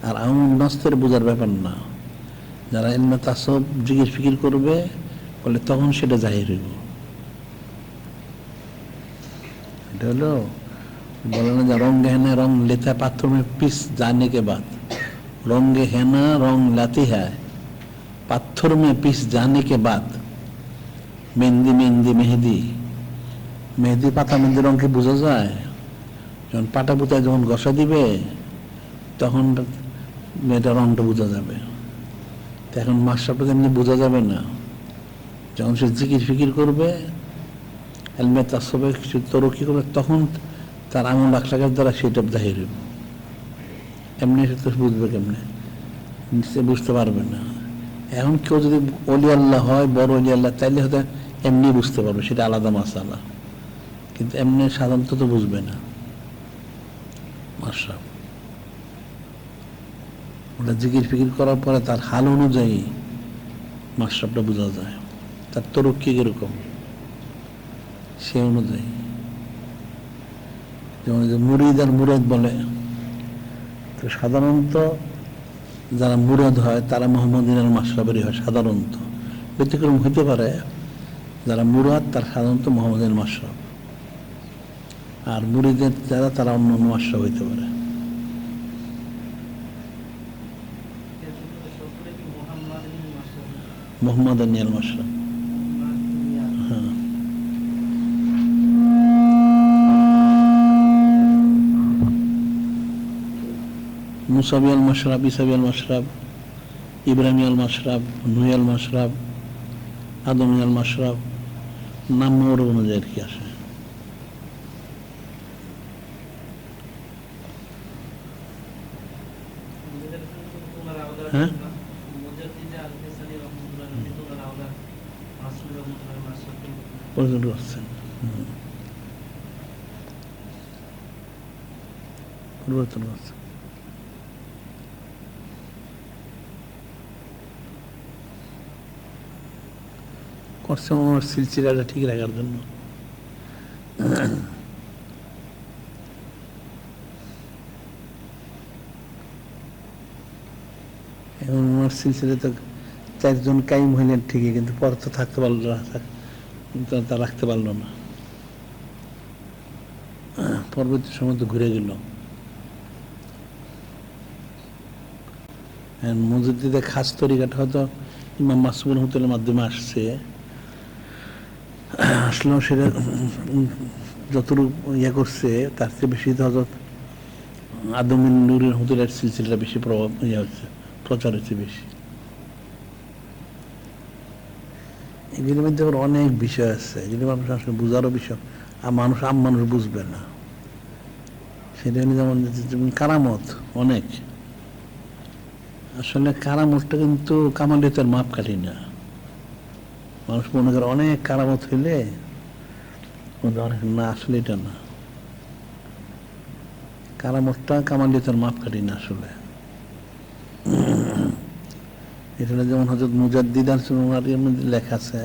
আর আমল নস্তের বোঝার ব্যাপার না। যারা ইলমে তাসাউফ জিকির ফিকির করবে বলে তখন সেটা জাহির হইব। এটা হলো বলে না যে রঙে হেনা রং লেতা পাথর মে পিস জানে কে বাদ, রঙে হেনা রং লাতি হ্যায় পাথর মে পিস জানে কে বাদ। মেহেন্দি মেহেন্দি মেহেদি, মেহেদি পাতা মেহেন্দি রঙকে বোঝা যায় যখন পাটা পুতায় যখন ঘষা দিবে তখন মেয়েটা রংটা বোঝা যাবে। এখন মাশরাবটা এমনি বোঝা যাবে না। যখন সে জিকির ফিকির করবে, ইলমে তাসাউফে কিছু তরক্কি করবে, তখন তার আমল আখলাকের দ্বারা সেটা জাহির হবে। এমনি সে তো বুঝবে কেমনে, নিশ্চয় বুঝতে পারবে না। এখন কেউ যদি ওলি আল্লাহ হয়, বড় ওলি আল্লাহ, তাইলে হয়তো এমনি বুঝতে পারবে, সেটা আলাদা মাসালা। কিন্তু এমনি সাধারণত তো বুঝবে না মাশরাব। ওটা জিকির ফিকির করার পরে তার হাল অনুযায়ী মাশরাবটা বোঝা যায়, তার তরক্কি কিরকম সে অনুযায়ী। যেমন মুরিদ আর মুরাদ বলে, তো সাধারণত যারা মুরাদ হয় তারা মুহাম্মদিনের মাশরাবেরই হয় সাধারণত। ব্যতিক্রম হইতে পারে, যারা মুরাদ তার সাধারণত মুহাম্মদিনের মাশরাব, আর মুরিদের যারা তারা অন্য অন্য মাশরাব হইতে পারে। মুহাম্মদিয়াল মাশরাব, হ্যাঁ। মুসাবিয়াল মাশরাব, ইসাবিয়াল মাশরাব, ইব্রাহিমিয়াল মাশরাব, নুহিয়াল মাশরাব, আদমিয়াল মাশরাব, নাম নম্বর অনুযায়ী আর কি আসে। হ্যাঁ, পরিবর্তন করছেন, পরিবর্তন করছেন। করছে আমার সিলসিলাটা ঠিক রাখার জন্য। এখন আমার সিলসিলা তো 4 জন কাইম হইলেন ঠিকই, কিন্তু পরে তো থাকতে পারলো না, তা রাখতে পারলো না। পরবর্তী সময় তো ঘুরে গেল। মুজাদ্দিদের খাস তরিকাটা হয়তো ইমাম মাসুমুল হুতেলের মাধ্যমে আসলেও সেটা যতটুকু ইয়ে করছে তার চেয়ে বেশি তো হজরত আদমিন নুরের হুতেলের সিলসিলাটা বেশি প্রভাব হচ্ছে, প্রচার হচ্ছে বেশি। এগুলোর মধ্যে অনেক বিষয় আছে, এগুলো মানুষ আসলে বোঝারও বিষয়, আর মানুষ বুঝবে না। সেটা হলে যেমন কারামত, অনেক আসলে কারামতটা কিন্তু কামালিয়তের মাপকাঠি না। মানুষ মনে করে অনেক কারামত হইলে অনেক, না, আসলে এটা না। কারামতটা কামালিয়তের মাপকাঠি না আসলে। এটা যেমন হযরত মুজাদ্দিদ আল সুনানির মধ্যে লেখা আছে,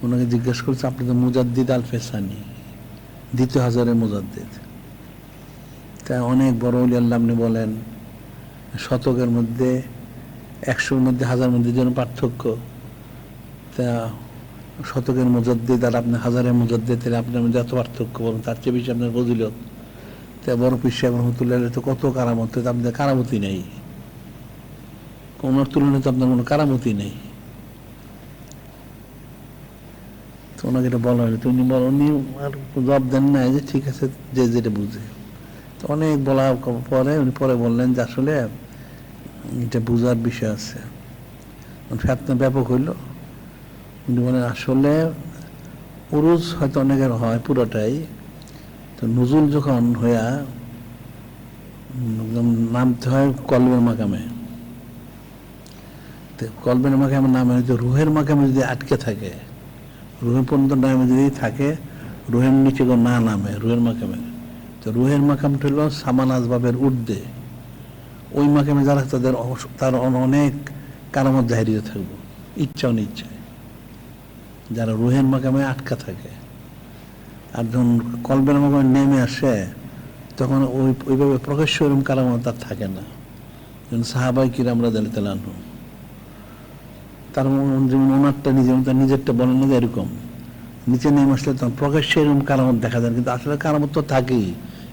ওনাকে জিজ্ঞেস করছে আপনি তো মুজাদ্দিদ আল ফেসানি, 2000 মুজাদ্দিদ, তাই অনেক বড় ওলি আল্লাহ আপনি বলেন, শতকের মধ্যে 100-র মধ্যে 1000 মধ্যে যেন পার্থক্য, তা শতকের মুজাদ্দিদ আর আপনি 1000-এর মুজাদ্দিদ, তাহলে আপনার মধ্যে এত পার্থক্য, বলুন তার চেয়ে বেশি আপনার ফজিলত। তা বড় পীর সাহেব রহমতুল্লাহ তো কত কারামত, আপনাদের কারামতি নেই, ওনার তুলনায় তো আপনার কোনো কারামতি নেই। তো ওনাকে এটা বলা হলো, তো উনি আর জবাব দেন না, যে ঠিক আছে যে যেটা বুঝে। তো অনেক বলা পরে উনি পরে বললেন যে আসলে এটা বুঝার বিষয় আছে, ফেতনা ব্যাপক হইল। উনি বলেন আসলে উরুজ হয়তো অনেকের হয় পুরোটাই, তো নুজুল যখন হইয়া একদম নামতে হয় কলবের মাকামে। কলবের মাকামে নামে যদি রুহের মাকামে যদি আটকে থাকে, রুহের পর্যন্ত নামে যদি থাকে, রুহের নিচে না নামে রুহের মাকামে, তো রুহের মাকামটা হলো সামান আসবাবের ঊর্ধ্বে। ওই মাকামে যারা তার অনেক কারামত জাহিরিয়ে থাকবো, ইচ্ছা অনিচ্ছায়, যারা রুহের মাকামে আটকা থাকে। আর যখন কলবের মাকামে নেমে আসে তখন ওইভাবে প্রকাশ্য এরকম কারামত তার থাকে না। যেমন সাহাবাই কিরাম রাদিয়াল্লাহু আনহুম, তার যেমন ওনারটা নিজেরটা বলেন না, এরকম নিচে নেমে আসলে তখন প্রকাশ্যে এরকম কারামত দেখা যায়, কিন্তু আসলে কারামত তো থাকেই।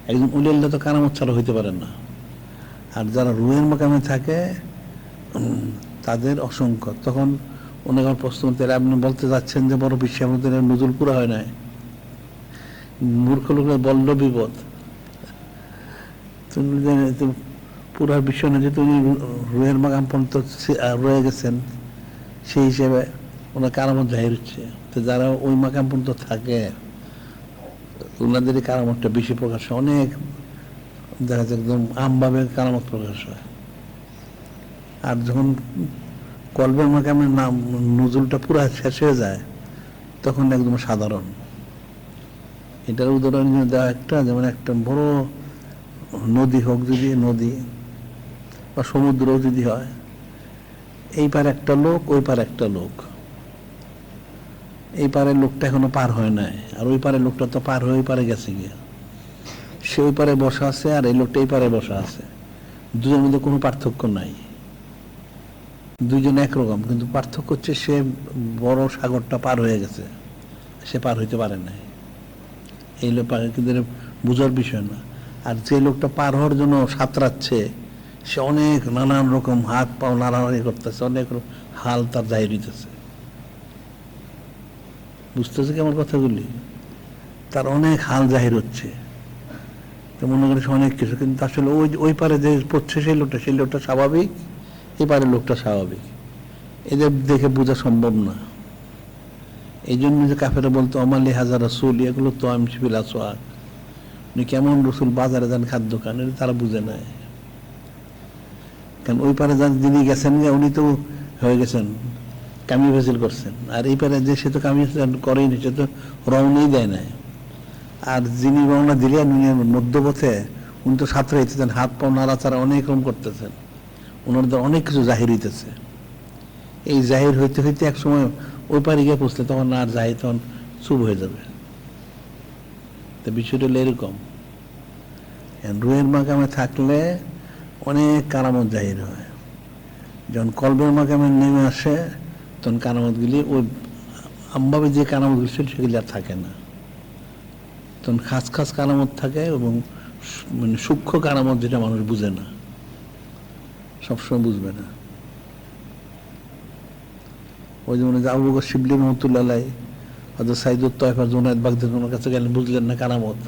একজন উলি আল্লাহ তো কারামত ছাড়া হইতে পারে না। আর যারা রুহের মাকামে থাকে তাদের অসংখ্য। তখন অনেক প্রশ্ন করতে, আপনি বলতে যাচ্ছেন যে বড় বিশ্বে আমাদের নজুল পুরা হয় নাই, মূর্খ লোকের বলল বিপদ। পুরা বিশ্ব না, যে তুমি রুহের মাকাম পর্যন্ত রয়ে গেছেন, সেই হিসেবে ওনার কারামত জাহির হচ্ছে। তো যারা ওই মাকাম পর্যন্ত থাকে ওনাদেরই কারামতটা বেশি প্রকাশ হয়। অনেক দেখা যায় একদম আমভাবে কারামত প্রকাশ হয়। আর যখন কলবের মাকামের নাম নজুলটা পুরা শেষ হয়ে যায় তখন একদম সাধারণ। এটার উদাহরণ দেওয়া একটা, যেমন একটা বড় নদী হোক, যদি নদী বা সমুদ্রও যদি হয়, এই পারে একটা লোক, ওই পারে একটা লোক, এই পারের লোকটা এখনো পার হয় নাই, আর ওই পারের লোকটা তো পার হয়ে ওই পারে গেছে গিয়া, সে ওই পারে বসা আছে আর এই লোকটা এই পারে বসা আছে। দুজনের মধ্যে কোনো পার্থক্য নাই, দুইজন একরকম, কিন্তু পার্থক্য হচ্ছে সে বড় সাগরটা পার হয়ে গেছে, সে পার হইতে পারে নাই। এই লোক কিন্তু বোঝার বিষয় না। আর যে লোকটা পার হওয়ার জন্য সাঁতরাচ্ছে, সে অনেক নানান রকম হাত পাও নাড়ানাড়ি করতেছে, অনেক হাল তার জাহির হইতেছে। বুঝতেছে কি আমার কথাগুলি? তার অনেক হাল জাহির হচ্ছে, তো মনে করেছে অনেক কিছু, কিন্তু আসলে ওই পারে যে পড়ছে সেই লোকটা স্বাভাবিক, এই পারের লোকটা স্বাভাবিক, এদের দেখে বোঝা সম্ভব না। এই জন্য যে কাফেরা বলতো আমালি হাজার রসুল, এগুলো তো আমি আসোয়াক, কেমন রসুল বাজারে যান খাদ্য খান, এটা তারা বুঝে নেয়। কারণ ওই পারে যান যিনি গেছেন, উনি তো হয়ে গেছেন কামি ভেসিল করছেন, আর এই পারে যে সে তো কামি করেনি, সে তো রওনাই দেয় নাই। আর যিনি রওনা দিলেন মধ্যপথে, উনি তো সাঁতরে হইতেছেন, হাত পাও নাড়াচাড়া অনেক রকম করতেছেন, ওনাদের অনেক কিছু জাহির হইতেছে। এই জাহির হইতে হইতে এক সময় ওই পারে গিয়ে পৌঁছলে তখন আর জাহির, তখন চুপ হয়ে যাবে। তো বিষয়টা হলো এরকম, রুহের মাকামে থাকলে অনেক কারামত জাহির হয়। যখন কলবের মাকামে নেমে আসে তখন কারামতগুলি ওই আমভাবে যে কারামতগুলি ছিল সেগুলি আর থাকে না। তখন খাস খাস কারামত থাকে, এবং মানে সূক্ষ্ম কারামত যেটা মানুষ বুঝে না, সবসময় বুঝবে না। ওই যেমন আবু বকর শিবলি রহমতুল্লাহ আলাইহি, হযরত সাইদুত তায়েফা জুনায়েদ বাগদাদী ওনার কাছে গেলেন, বুঝলেন না কারামত,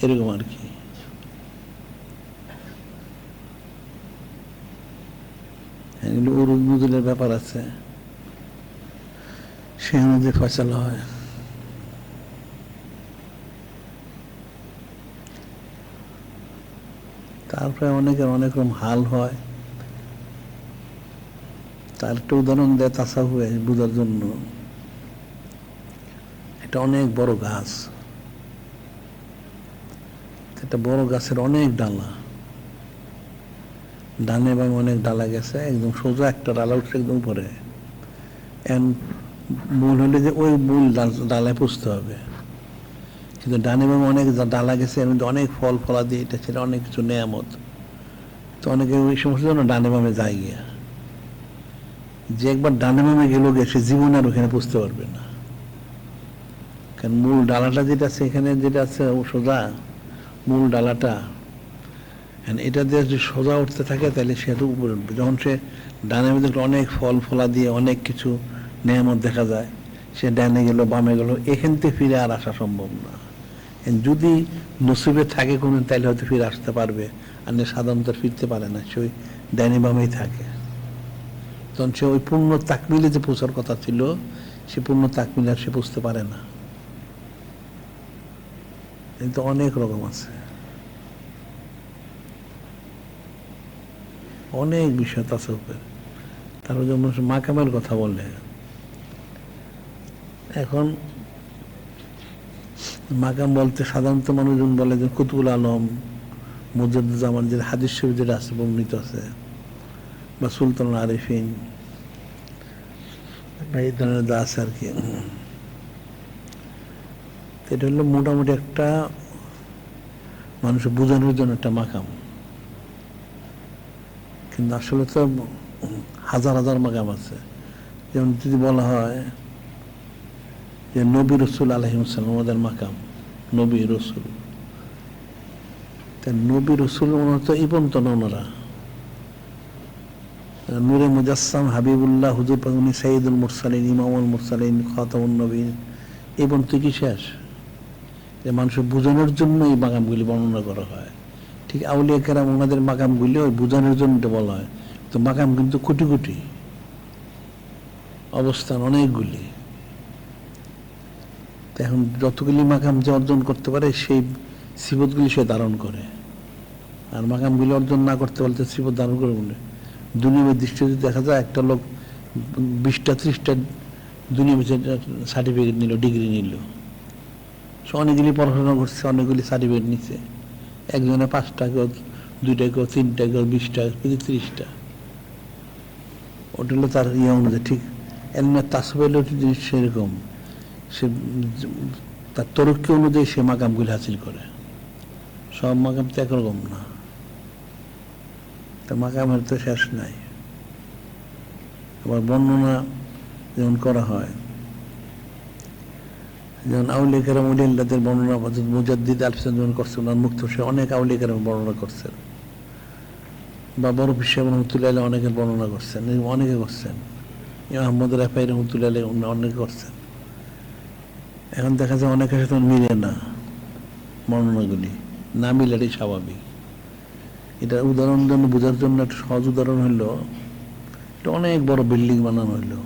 এরকম আর কি। এগুলো উরুজ নুজুলের ব্যাপার আছে, সে অনুযায়ী ফয়সালা হয়। তারপরে অনেকের অনেক রকম হাল হয়। তার একটা উদাহরণ দেয় তাসাউফে বোঝার জন্য। এটা অনেক বড় গাছ, একটা বড় গাছের অনেক ডালা, ডানে বামে অনেক ডালা গেছে, একদম সোজা একটা ডালা উঠছে একদম উপরে। মূল হলে যে ওই মূল ডালায় পুষতে হবে, কিন্তু ডানে বামে অনেক ডালা গেছে, এর মধ্যে অনেক ফল ফলাদি, এটা ছিল অনেক কিছু নেয়ামত। তো অনেকে ওই সমস্ত জন্য ডানে বামে যায় গিয়া, যে একবার ডানে বামে গেল গিয়ে সে জীবন আর ওখানে পুষতে পারবে না। কারণ মূল ডালাটা যেটা আছে, এখানে যেটা আছে সোজা মূল ডালাটা, এটা দিয়ে যদি সোজা উঠতে থাকে তাহলে সে তো উপরে উঠবে। যখন সে ডানে মধ্যে অনেক ফল ফলা দিয়ে অনেক কিছু নেয়ামত দেখা যায়, সে ডানে গেল বামে গেল, এখান থেকে ফিরে আর আসা সম্ভব না। যদি নসিবে থাকে কোনো, তাহলে হয়তো ফিরে আসতে পারবে, আর সাধারণত ফিরতে পারে না, সে ওই ডানে বামেই থাকে। তখন সে ওই পূর্ণ তাকমিলে যে পৌঁছার কথা ছিল, সে পূর্ণ তাকমিলে আর সে বুঝতে পারে না। কিন্তু অনেক রকম আছে। অনেক বিষয় তাসাউফের। তারপর যেমন মাকামের কথা বলে, এখন মাকাম বলতে সাধারণত মানুষজন বলে যে কুতুবুল আলম, মুজাদ্দিদুজ্জামান, যে হাদিস শরীফ যেটা আছে বর্ণিত আছে, বা সুলতানুল আরিফিন, বা এই ধরনের যা আছে আর কি। এটা হলো মোটামুটি একটা মানুষের বোঝানোর জন্য একটা মাকাম, কিন্তু আসলে তো হাজার হাজার মাকাম আছে। যেমন যদি বলা হয় যে নবী রসুল আলাইহিসসালাম আমাদের মাকাম, নবী রসুল, তা নবী রসুল ওনারা তো ইবন্ত না, ওনারা নূরে মুজাসসাম হাবিবুল্লাহ হুজুর পাক, উনি সাইয়্যিদুল মুরসালিন, ইমামুল মুরসালিন, খাতামুন নবীন, এই পর্যন্ত কি শেষ? যে মানুষের বোঝানোর জন্য এই মাকামগুলি বর্ণনা করা হয়। ঠিক আউলিয়া কেরাম ওনাদের মাকামগুলি ওই বোঝানোর জন্য বলা হয়। তো মাকাম কিন্তু কোটি কোটি, অবস্থান অনেকগুলি। এখন যতগুলি মাকাম যে অর্জন করতে পারে সেই সিফতগুলি সে ধারণ করে, আর মাকামগুলি অর্জন না করতে পারলে সিফত ধারণ করে বলে। দুনিয়ার দৃষ্টিতে দেখা যায় একটা লোক 20টা 30টা দুনিয়া সার্টিফিকেট নিল, ডিগ্রি নিল, সে অনেকগুলি পড়াশোনা করছে, অনেকগুলি সার্টিফিকেট নিচ্ছে। একজনে 5টা, কেউ 2টা, কেউ 3টা, কেউ 20টা, কেউ 30টা। ওটা হলো তার ইয়ে অনুযায়ী। ঠিক এলমে তাসবিল জিনিস সেরকম, সে তার তরক্কি অনুযায়ী সে মাকামগুলি হাসিল করে। সব মাকাম তো একরকম না, তার মাকামের তো শেষ নাই। আবার বর্ণনা যেমন করা হয়, যেমন আউলিয়া কেরাম ওলিয়াল্লাহদের বর্ণনা মুজাদ্দিদ আল-ফিসান যেমন করছেন, ওনার মুক্ত সে অনেক আউলিয়া কেরাম বর্ণনা করছেন, বা বড় পিসা রহমতুল্লাহ আলাইহি অনেকের বর্ণনা করছেন, অনেকে করছেন, আহমদ রাফাই রহমতুল্লাহ আলাইহি অনেকে করছেন। এখন দেখা যায় অনেকের সাথে মিলে না বর্ণনাগুলি, না মিলারই স্বাভাবিক। এটা উদাহরণ জন্য বোঝার জন্য একটা সহজ উদাহরণ হইল, এটা অনেক বড় বিল্ডিং বানানো হইলো,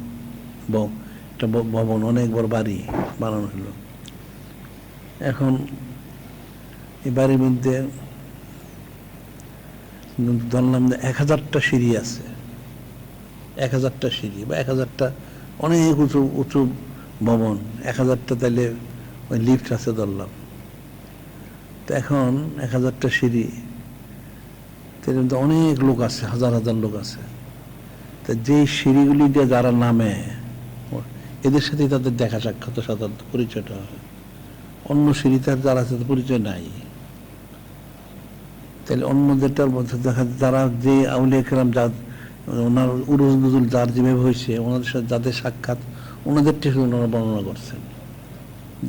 একটা ভবন, অনেক বড় বাড়ি বানানো হলো। এখন এই বাড়ির মধ্যে ধরলাম যে 1000টা সিঁড়ি আছে, 1000টা সিঁড়ি বা 1000টা অনেক উঁচু উঁচু ভবন, 1000টা তাইলে ওই লিফট আছে ধরলাম। তো এখন 1000টা সিঁড়ি, অনেক লোক আছে, হাজার হাজার লোক আছে। তা যে সিঁড়িগুলি দিয়ে যারা নামে, এদের সাথে তাদের দেখা সাক্ষাৎ সাধারণত পরিচয়টা হয়। অন্য সিঁড়িতে যারা আছে পরিচয় নাই। তাহলে অন্যদেরটার মধ্যে দেখা যারা যে আউলিয়া কেরাম, যা ওনার উরুজ নজুল যার যেভাবে হয়েছে, ওনাদের সাথে যাদের সাক্ষাৎ, ওনাদেরটা শুধু ওনারা বর্ণনা করছেন।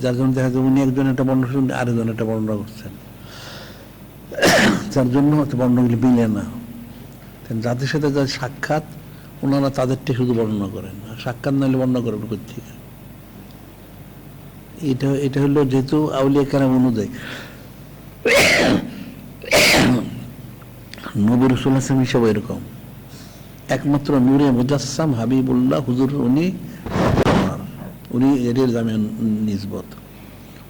যার জন্য দেখা যায় উনি একজন একটা বর্ণনা শুনে আরেকজন একটা বর্ণনা করছেন, যার জন্য হয়তো বর্ণনাগুলি মিলে না। যাদের সাথে যাদের সাক্ষাৎ, ওনারা তাদেরটা শুধু বর্ণনা করেন, আর সাক্ষাৎ নাহলে বর্ণনা করেন কোথেকে? এটা হলো যেহেতু আউলিয়া কেরাম অনুযায়ী নবী রাসূল হিসাবে এরকম একমাত্র নূরে মুজাসসাম হাবিবুল্লাহ হুজুর, উনি এর জামিন নিসবত,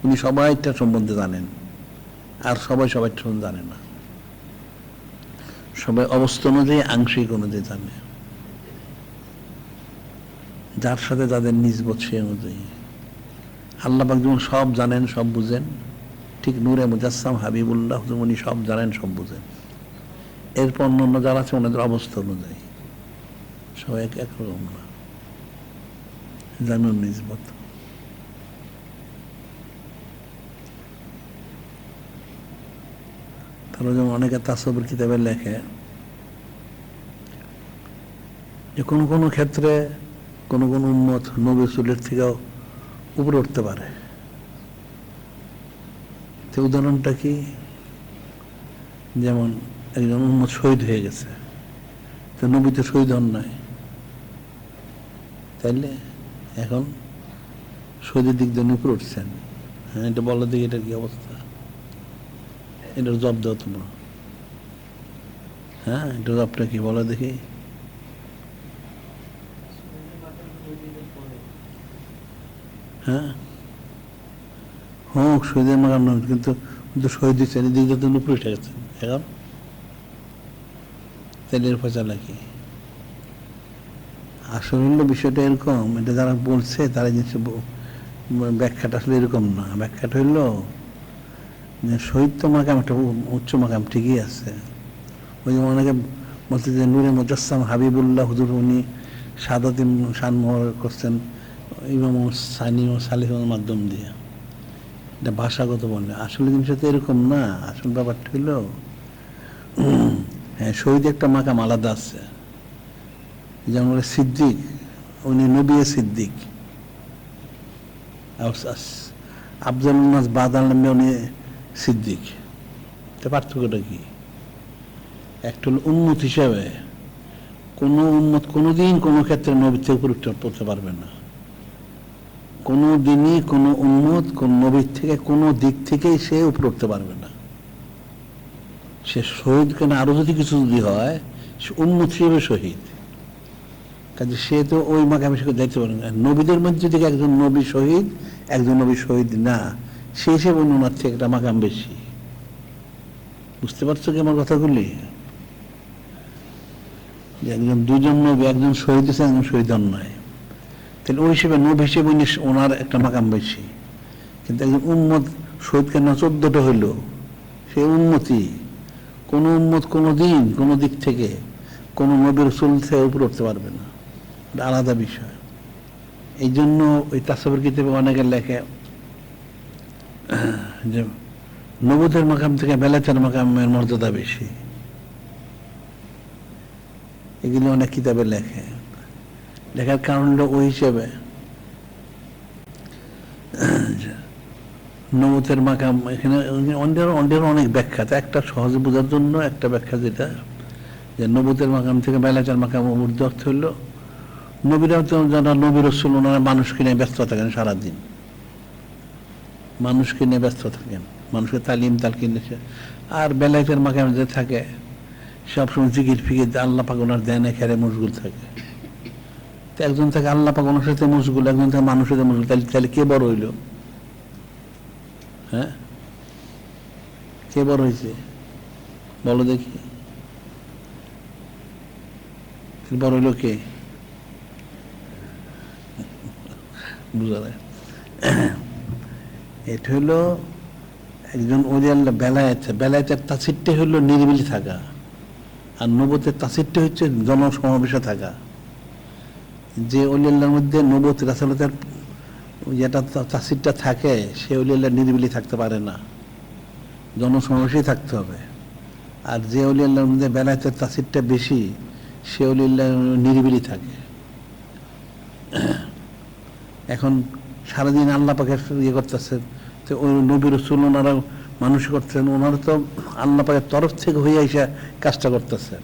উনি সবাইটা সম্বন্ধে জানেন, আর সবাই সবাইটা সম্বন্ধে জানে না। সবাই অবস্থা অনুযায়ী, আংশিক অনুযায়ী জানে, যার সাথে যাদের নিসবত সে অনুযায়ী। আল্লাহ পাক যেমন সব জানেন, সব বুঝেন, ঠিক নূরে মুজাসসাম হাবিবুল্লাহ উনি সব জানেন, সব বুঝেন। এরপর অন্য যারা আছে ওনাদের অবস্থা অনুযায়ী, সবাই একরকম না, জানুন নিসবত। তারা যেমন অনেকে তাসাউফের কিতাবে লেখে যে কোনো কোনো ক্ষেত্রে কোনো কোনো উম্মত নবী রাসূলের থেকেও উপরে উঠতে পারে। তো উদাহরণটা কি? যেমন একজন উম্মত শহীদ হয়ে গেছে, তো নবী তো শহীদ হন নাই, তাইলে এখন শহীদের দিক দিয়ে উপরে উঠছেন। হ্যাঁ, এটা বলো দেখি, এটার কি অবস্থা? এটার জব দাও তোমরা। হ্যাঁ, এটার জবটা কি বলো দেখি? হ্যাঁ, হোক শহীদের মাকাম নয়, কিন্তু শহীদ দিচ্ছেন, এদিক দিয়ে উপরে উঠে গেছেন। এখন তেলের ফয়সালা কি? আসলে হলো বিষয়টা এরকম, এটা যারা বলছে তারা জিনিস ব্যাখ্যাটা আসলে এরকম না। ব্যাখ্যাটা হইল যে শহীদ তো মাকাম একটা উচ্চ মাকাম ঠিকই আছে। ওই যে অনেকে বলছে যে নূরে মুজাসসাম হাবিবুল্লাহ হুজুর উনি শাহাদাত শানমোহর করছেন ইমাম সানি ও সালিফের মাধ্যম দিয়ে, এটা ভাষাগত বলে। আসলে জিনিসটা তো এরকম না। আসল ব্যাপারটা হইল হ্যাঁ, শহীদ একটা মাকাম আলাদা আছে। যেমন সিদ্দিক, উনি নবী সিদ্দিক। আফজাল নাস বাদাল নামে উনি সিদ্দিক। এটা পার্থক্যটা কি? একটা হলো উম্মত হিসাবে, কোনো উম্মত কোনোদিন কোনো ক্ষেত্রে নবী থেকে উপরে পড়তে পারবে না। কোনো দিনই কোনো উম্মত কোন নবীর থেকে কোনো দিক থেকেই সে উপরে উঠতে পারবে না। সে শহীদ কেন, আরো যদি কিছু যদি হয়, সে উম্মত হিসেবে শহীদ। কাজে সে তো ওই মাকামে সে যাইতে পারে না। নবীদের মধ্যে থেকে একজন নবী শহীদ, একজন নবী শহীদ না, সে হিসেবে ওনার থেকে একটা মাকাম বেশি। বুঝতে পারছো কি আমার কথাগুলি? একজন দুজন নবী, একজন শহীদ হয়েছে, একজন শহীদ হন নাই, তাহলে ওই হিসেবে নবী হিসেবে ওনার একটা মাকাম বেশি। কিন্তু একজন উম্মত শহীদ কেন 14টা হইল, সে উন্মতি। কোনো উম্মত কোনো দিন কোনো দিক থেকে কোনো নবীর রাসূল থেকে উপরে উঠতে পারবে না, এটা আলাদা বিষয়। এই জন্য ওই তাসাউফের কিতাবে অনেকে লেখে যে নবুতের মাকাম থেকে বেলাতের মাকামের মর্যাদা বেশি। এগুলো অনেক কিতাবে লেখে। লেখার কারণ হলো ওই হিসেবে নবুতের মাকাম এখানে অনেক ব্যাখ্যা, একটা সহজে বোঝার জন্য একটা ব্যাখ্যা যেটা, যে নবুতের মাকাম থেকে বেলাতের মাকাম ঊর্ধ্ব অর্থ হইল নবীরা যারা নবী রাসূল, ওনারা মানুষকে নিয়ে ব্যস্ত থাকেন সারাদিন, মানুষকে নিয়ে ব্যস্ত থাকেন, মানুষকে তালিম তালকিন। আর বেলায়েতের মাকামে যে থাকে সবসময় জিকির ফিকির আল্লাহ পাক ওনার ধ্যানে খেরে মশগুল থাকে। তো একজন থাকে আল্লাহ পাক ওনার সাথে মশগুল, একজন থাকে মানুষের সাথে মশগুল, তাহলে কে বড় হইল? হ্যাঁ, কে বড় হয়েছে বলো দেখি? বড় হইল কে? বুঝা যায়? এটা হইলো একজন ওলি আল্লাহ বেলায়েতের তাসিরটা হইলো নিরিবিলি থাকা, আর নবুতের তাসিরটা হচ্ছে জনসমাবেশে থাকা। যে ওলি আল্লাহর মধ্যে নবুত রাসূলতের যেটা তাসিরটা থাকে, সে ওলি আল্লাহ নিরিবিলি থাকতে পারে না, জনসমাবেশেই থাকতে হবে। আর যে ওলি আল্লাহর মধ্যে বেলায়েতের তাসিরটা বেশি, সে ওলি আল্লাহ নিরিবিলি থাকে। এখন সারাদিন আল্লাহ পাকের ইয়ে করতেছেন, তো ওই নবী রাসূল ওনারা মানুষ করতেছেন, ওনারা তো আল্লাহ পাকের তরফ থেকে হয়ে এসে কাজটা করতেছেন।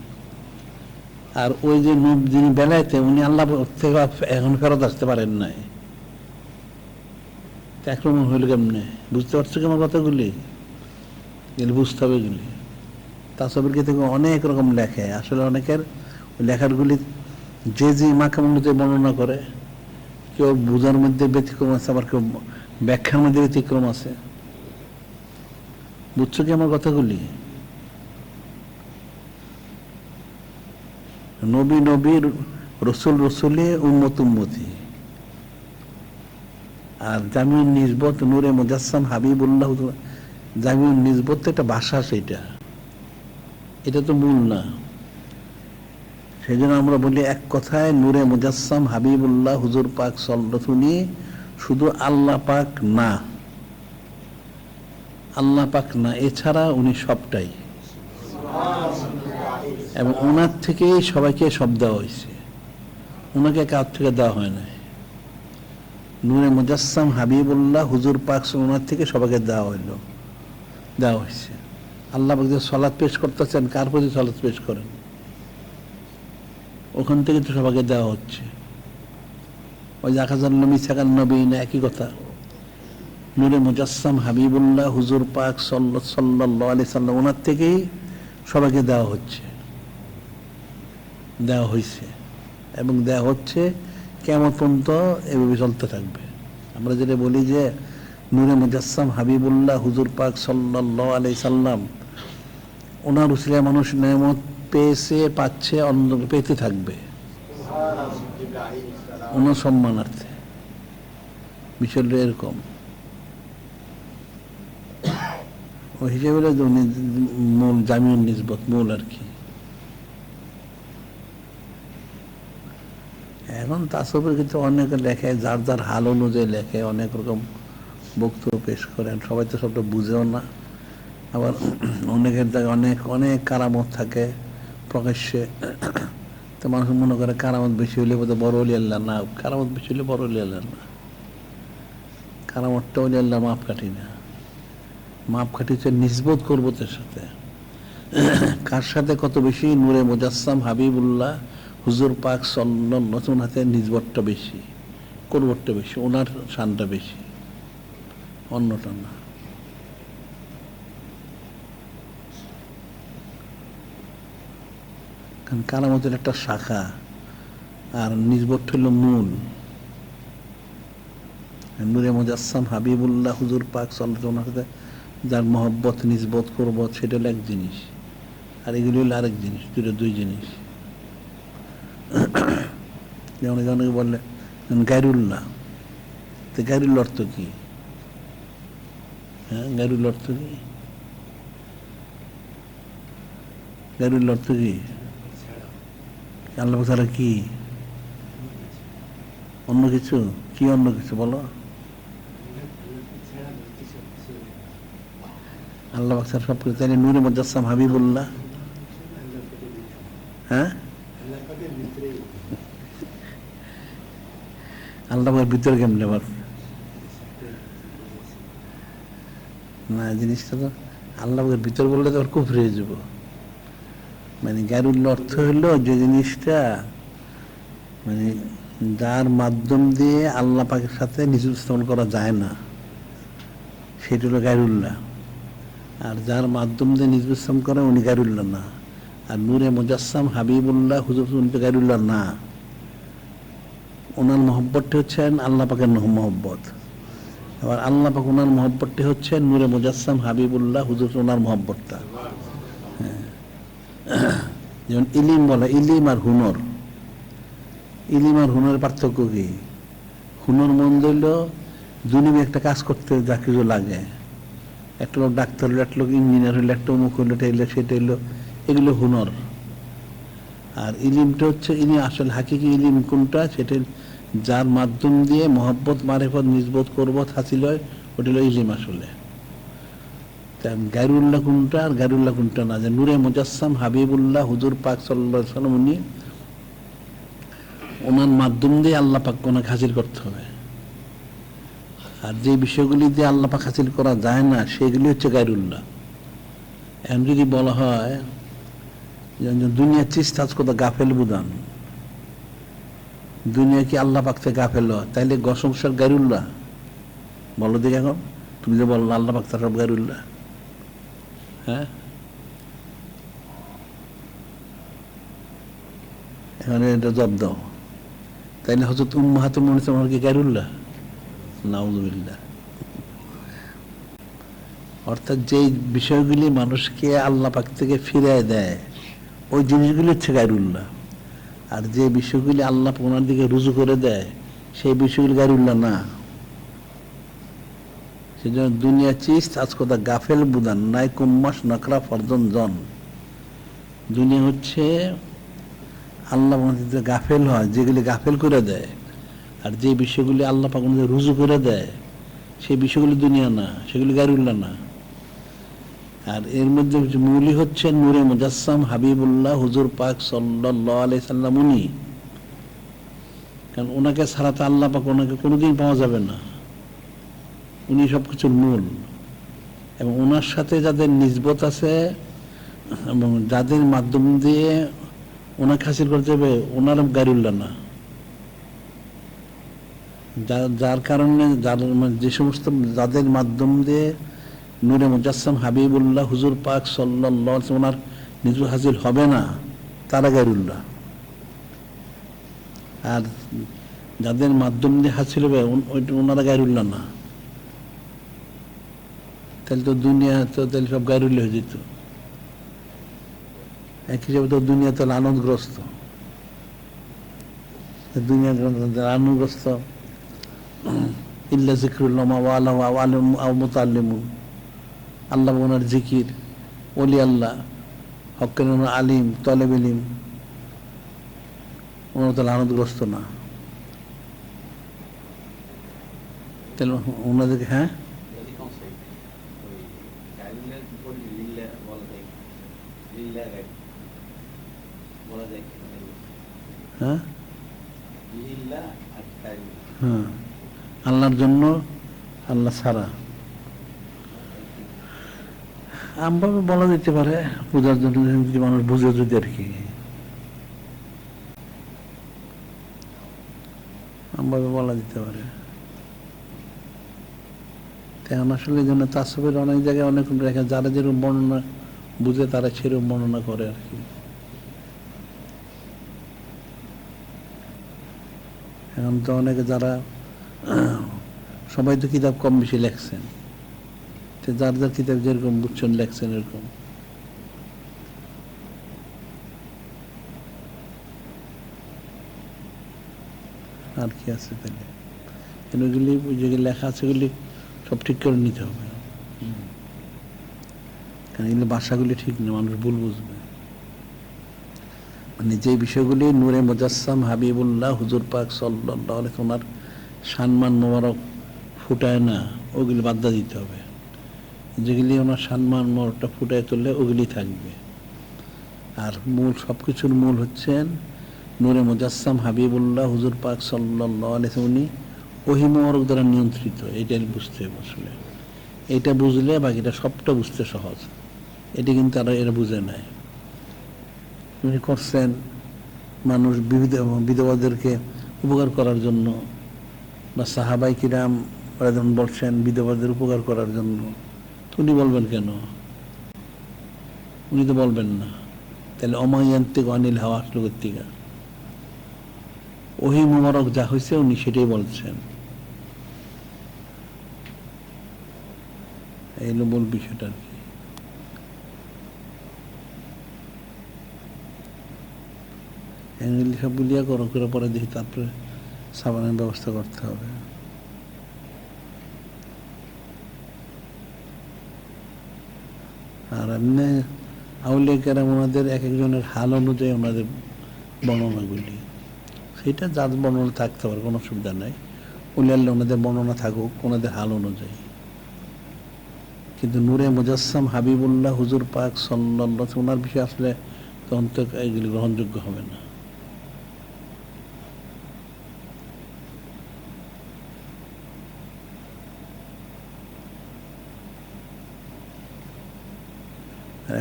আর ওই যে যিনি বেলায়েতে, উনি আল্লাহ থেকে এখন ফেরত আসতে পারেন নাই, একরকম হইল কেমনে? বুঝতে পারছো কি আমার কথাগুলি? এগুলি বুঝতে হবে। এগুলি তাসাউফের কিতাবে অনেক রকম লেখে। আসলে অনেকের লেখারগুলি যে যে মাকাম অনুযায়ী বর্ণনা করে, কেউ বোঝার মধ্যে ব্যতিক্রম আছে, আবার কেউ ব্যাখ্যার মধ্যে ব্যতিক্রম আছে। বুঝছো কি আমার কথাগুলি? নবী নবীর, রসুল রসুলে, উম্মত উম্মতি। আর জামিউন নিসবত নূরে মুজাসসাম হাবিবুল্লাহ, জামিউন নিসবত তো একটা ভাষা, সেটা এটা তো মূল না। সেই জন্য আমরা বলি এক কথায় নূরে মুজাসসাম হাবিবুল্লাহ হুজুর পাক সল্লতুনি শুধু আল্লাহ পাক না, আল্লাহ পাক না, এছাড়া উনি সবটাই, এবং ওনার থেকেই সবাইকে সব দেওয়া হয়েছে, ওনাকে কার থেকে দেওয়া হয় না। নূরে মুজাসসাম হাবিবুল্লাহ হুজুর পাক ওনার থেকে সবাইকে দেওয়া হয়েছে। আল্লাহ পাক যে সালাত পেশ করতেছেন, কার প্রতি সালাত পেশ করেন? ওখান থেকে তো সবাইকে দেওয়া হচ্ছে। ওই আখাজান নবী সাকান নবী না, একই কথা। নূরে মুজাসসাম হাবিবুল্লাহ হুজুর পাক সাল্লাল্লাহু আলাইহি সাল্লাম, ওনার থেকেই সবাইকে দেওয়া হয়েছে এবং দেওয়া হচ্ছে, কিয়ামত পর্যন্ত এভাবে চলতে থাকবে। আমরা যেটা বলি যে নূরে মুজাসসাম হাবিবুল্লাহ হুজুর পাক সাল্লাল্লাহু আলাইহি সাল্লাম, ওনার উসিলায় মানুষ নেয়ামত পেয়েছে, পাচ্ছে, অন্যকে পেতে থাকবে ওনার সম্মানার্থে। বিষয়টা এরকম। ওই হিসেবে মূল জামিউন নিসবত মূল আর কি। এখন তাসবের কিন্তু অনেকে লেখে, যার যার হাল অনুযায়ী লেখে, অনেক রকম বক্তব্য পেশ করেন। সবাই তো সবটা বুঝেও না। আবার অনেকের জায়গায় অনেক অনেক কারামত থাকে প্রকাশ্যে। তো মানুষ মনে করে কারামত বেশি হলে বোধহয় বড় অলি আল্লাহ। না, কারামত বেশি হলে বড় অলি আল্লাহ না। কারামতটা অলি আল্লাহ মাপকাঠি না। মাপকাঠি হচ্ছে নিসবত কুরবতের সাথে। কার সাথে কত বেশি? নূরে মুজাসসাম হাবিবুল্লাহ হুজুর পাক সাল্লাল্লাহু আলাইহি হাতে নিসবতটা বেশি, কুরবতটা বেশি, ওনার শানটা বেশি, অন্যটা না। কারণ কারামতের একটা শাখা, আর নিসবত হল মূল। নূরে মুজাসসাম হাবিবুল্লাহ হুজুর পাক সাল্লাল্লাহু আলাইহি হাতে যার মহব্বত, নিসবত, কুরবত, সেটা হলো এক জিনিস, আর এগুলি হলো আরেক জিনিস। দুটো দুই জিনিস। যেমন অনেকে বললে গায়রুল্লাহ, তো গায়রুল্লাহ অর্থ কি? হ্যাঁ, গায়রুল্লাহ অর্থ কি? গায়রুল্লাহ অর্থ কি? আল্লাহ ছাড়া কি? অন্য কিছু? কি অন্য কিছু বলো? আল্লাহ ছাড়া সব কিছু। তাইলে নূরে মুজাসসাম হাবিবুল্লাহ, হ্যাঁ, আল্লাহ ভিতরে কেমনে আবার? না, জিনিসটা তো আল্লাহ ভিতর বললে তো কুফর হয়ে যাব। মানে গায়রুল্লাহ অর্থ হলো যে জিনিসটা মানে যার মাধ্যম দিয়ে আল্লাহ পাকের সাথে নিজের স্থাপন করা যায় না, সেটা হলো গায়রুল্লাহ। আর যার মাধ্যম দিয়ে নিজের স্থাপন করে উনি গায়রুল্লাহ না। আর নূরে মুজাসসাম হাবিবুল্লাহ হুজুর উনি তো গায়রুল্লাহ না। ওনার মহব্বতটি হচ্ছেন আল্লাহ পাকের মহব্বত। আবার আল্লাহ পাক ওনার মহব্বতটি হচ্ছে নূরে মুজাসসাম হাবিবুল্লাহ হুজুর ওনার মহব্বতটা। হ্যাঁ, যেমন ইলিম বলে, ইলিম আর হুনর। ইলিম আর হুনরের পার্থক্য কি? হুনর মন দিল দুনিয়া একটা কাজ করতে যা কিছু লাগে। একটা লোক ডাক্তার হইলো, একটা লোক ইঞ্জিনিয়ার হইলো, একটা অমুক হইলো, এটা হইলো, সেটা হইলো, এগুলো হুনর। আর ইলিমটা হচ্ছে, ইনি আসল হাকিকি ইলিম কোনটা? সেটা যার মাধ্যম দিয়ে মহব্বত, মারিফত, নিসবত, কুরবত হাসিল হয়, ওটা হলো ইলিম আসলে। গায়রুল্লাহ কোনটা আর গায়রুল্লাহ কোনটা না? যে নূরে মুজাসসাম হাবিবুল্লাহ হুজুর পাক সাল্লাল্লাহু আলাইহি ওয়াসাল্লাম, উনি ওনার মাধ্যম দিয়ে আল্লাহ পাক ওনাকে হাসিল করতে হবে। আর যে বিষয়গুলি দিয়ে আল্লাহ পাক হাসিল করা যায় না, সেগুলি হচ্ছে গায়রুল্লাহ। এখন যদি বলা হয় দুনিয়ার চিজ তাজ কথা গাফেল বুদান, দুনিয়া কি আল্লাহ পাক থেকে গাফেল হয়, তাইলে সংসার গায়রুল্লাহ? বলো দেখি এখন, তুমি যে বললো আল্লাহ পাক তার সব গায়রুল্লাহ। হ্যাঁ, এখানে এটা জব দাও। তাইলে হযরত উম্মাহাতুল মুমিনিন কি গায়রুল্লাহ? নাউযুবিল্লাহ। অর্থাৎ যে বিষয়গুলি মানুষকে আল্লাহ পাক থেকে ফিরিয়ে দেয়, ওই জিনিসগুলি হচ্ছে গায়রুল্লাহ। আর যে বিষয়গুলি আল্লাহ ওনার দিকে রুজু করে দেয়, সেই বিষয়গুলি গায়রুল্লাহ না। সেজন্য দুনিয়া চিজ আজ কথা গাফেল বুদান নাই কুম্মাস নকরা ফরজন জন। দুনিয়া হচ্ছে আল্লাহ গাফেল হয়, যেগুলি গাফেল করে দেয়। আর যে বিষয়গুলি আল্লাহ পাক রুজু করে দেয়, সেই বিষয়গুলি দুনিয়া না, সেগুলি গায়রুল্লাহ না। আর এর মধ্যে মূলই হচ্ছে নূরে মুজাসসাম হাবিবুল্লাহ হুজুর পাক সাল্লাল্লাহু আলাইহি সাল্লাম, উনি। কারণ ওনাকে ছাড়া তো আল্লাহ পাক ওনাকে কোনোদিন পাওয়া যাবে না। উনি সবকিছুর মূল। এবং ওনার সাথে যাদের নিসবত আছে এবং যাদের মাধ্যম দিয়ে ওনাকে হাসিল করতে হবে, ওনার গায়রুল্লাহ না। যার কারণে যে সমস্ত যাদের মাধ্যম দিয়ে নূরে মুজাসসাম হাবিবুল্লাহ হুজুর পাক সাল্লাল্লাহু আলাইহি ওনার নিসবত হাসিল হবে না, তারা গায়রুল্লাহ। আর যাদের মাধ্যম দিয়ে হাসিল হবে, ওনারা গায়রুল্লাহ না। তাহলে তো দুনিয়া তো তাহলে সব গায়রুল্লাহ হয়ে যেত। এক হিসাবে তো দুনিয়া তো লানতগ্রস্ত, দুনিয়া লানতগ্রস্ত। ইল্লা জিকরুল্লাহ ওয়া মুতাল্লিমুন, আল্লাহ ওনার জিকির, ওলি আল্লাহ, হক্কের আলিম, তলেব ইলিম, ওনারা তো লানতগ্রস্ত না। তাহলে ওনাদেরকে হ্যাঁ হ্যাঁ হ্যাঁ আল্লাহর জন্য, আল্লাহ ছাড়া আমভাবে বলা যেতে পারে, বোঝার জন্য যদি মানুষ বুঝে যদি আর কি, আমভাবে বলা যেতে পারে। এখন আসলে এই জন্য তাসবের অনেক জায়গায় অনেক রেখা, যারা যেরকম বর্ণনা বুঝে তারা সেরকম বর্ণনা করে আর কি। এখন তো অনেকে যারা সবাই তো কিতাব কম বেশি লেখছেন, যার যার কিতাব যেরকম বুঝছেন লেখছেন এরকম। আর কি আছে তাহলে, এগুলি যেগুলি লেখা আছে এগুলি সব ঠিক করে নিতে হবে, কারণ এগুলো ভাষাগুলি ঠিক না, মানুষ ভুল বুঝবে। মানে যে বিষয়গুলি নূরে মুজাসসাম হাবিবুল্লাহ হুজুর পাক সাল্লাল্লাহু আলাইহি ওনার সম্মান মোবারক ফুটায় না, ওগুলি বাদ দিতে হবে। যেগুলি ওনার সম্মান মোবারকটা ফুটায় তুললে ওগুলি থাকবে। আর মূল সব কিছুর মূল হচ্ছেন নূরে মুজাসসাম হাবিবুল্লাহ হুজুর পাক সাল্লাল্লাহু আলাইহি উনি ওহী মোবারক দ্বারা নিয়ন্ত্রিত, এইটাই বুঝতে হবে আসলে। এইটা বুঝলে বাকিটা সবটা বুঝতে সহজ। এটি কিন্তু আর এরা বুঝে নাই। উনি করছেন মানুষ বিধবাদেরকে উপকার করার জন্য, বা সাহাবাই কিরাম ওরা যেমন বলছেন বিধবাদের উপকার করার জন্য, তো উনি বলবেন কেন? উনি তো বলবেন না। তাহলে অমায়ান্তিক অনিল হাওয়া আসলো কর্তিকা, ওহী মোবারক যা হয়েছে উনি সেটাই বলছেন। এই হলো মূল বিষয়টা আর কি। এগুলি সব গুলিয়া করো করে পরে দেখি, তারপরে সাবানের ব্যবস্থা করতে হবে। আর এমনি আউলিয়া কেরাম ওনাদের এক একজনের হাল অনুযায়ী ওনাদের বর্ণনাগুলি, সেটা যার বর্ণনা থাকতে পারে, কোনো অসুবিধা নাই। উলিয়াল্লাহ ওনাদের বর্ণনা থাকুক ওনাদের হাল অনুযায়ী, কিন্তু নূরে মুজাসসাম হাবিবুল্লাহ হুজুর পাক সাল্লাল্লাহু ওনার বিষয়ে আসলে তখন তো এগুলি গ্রহণযোগ্য হবে না।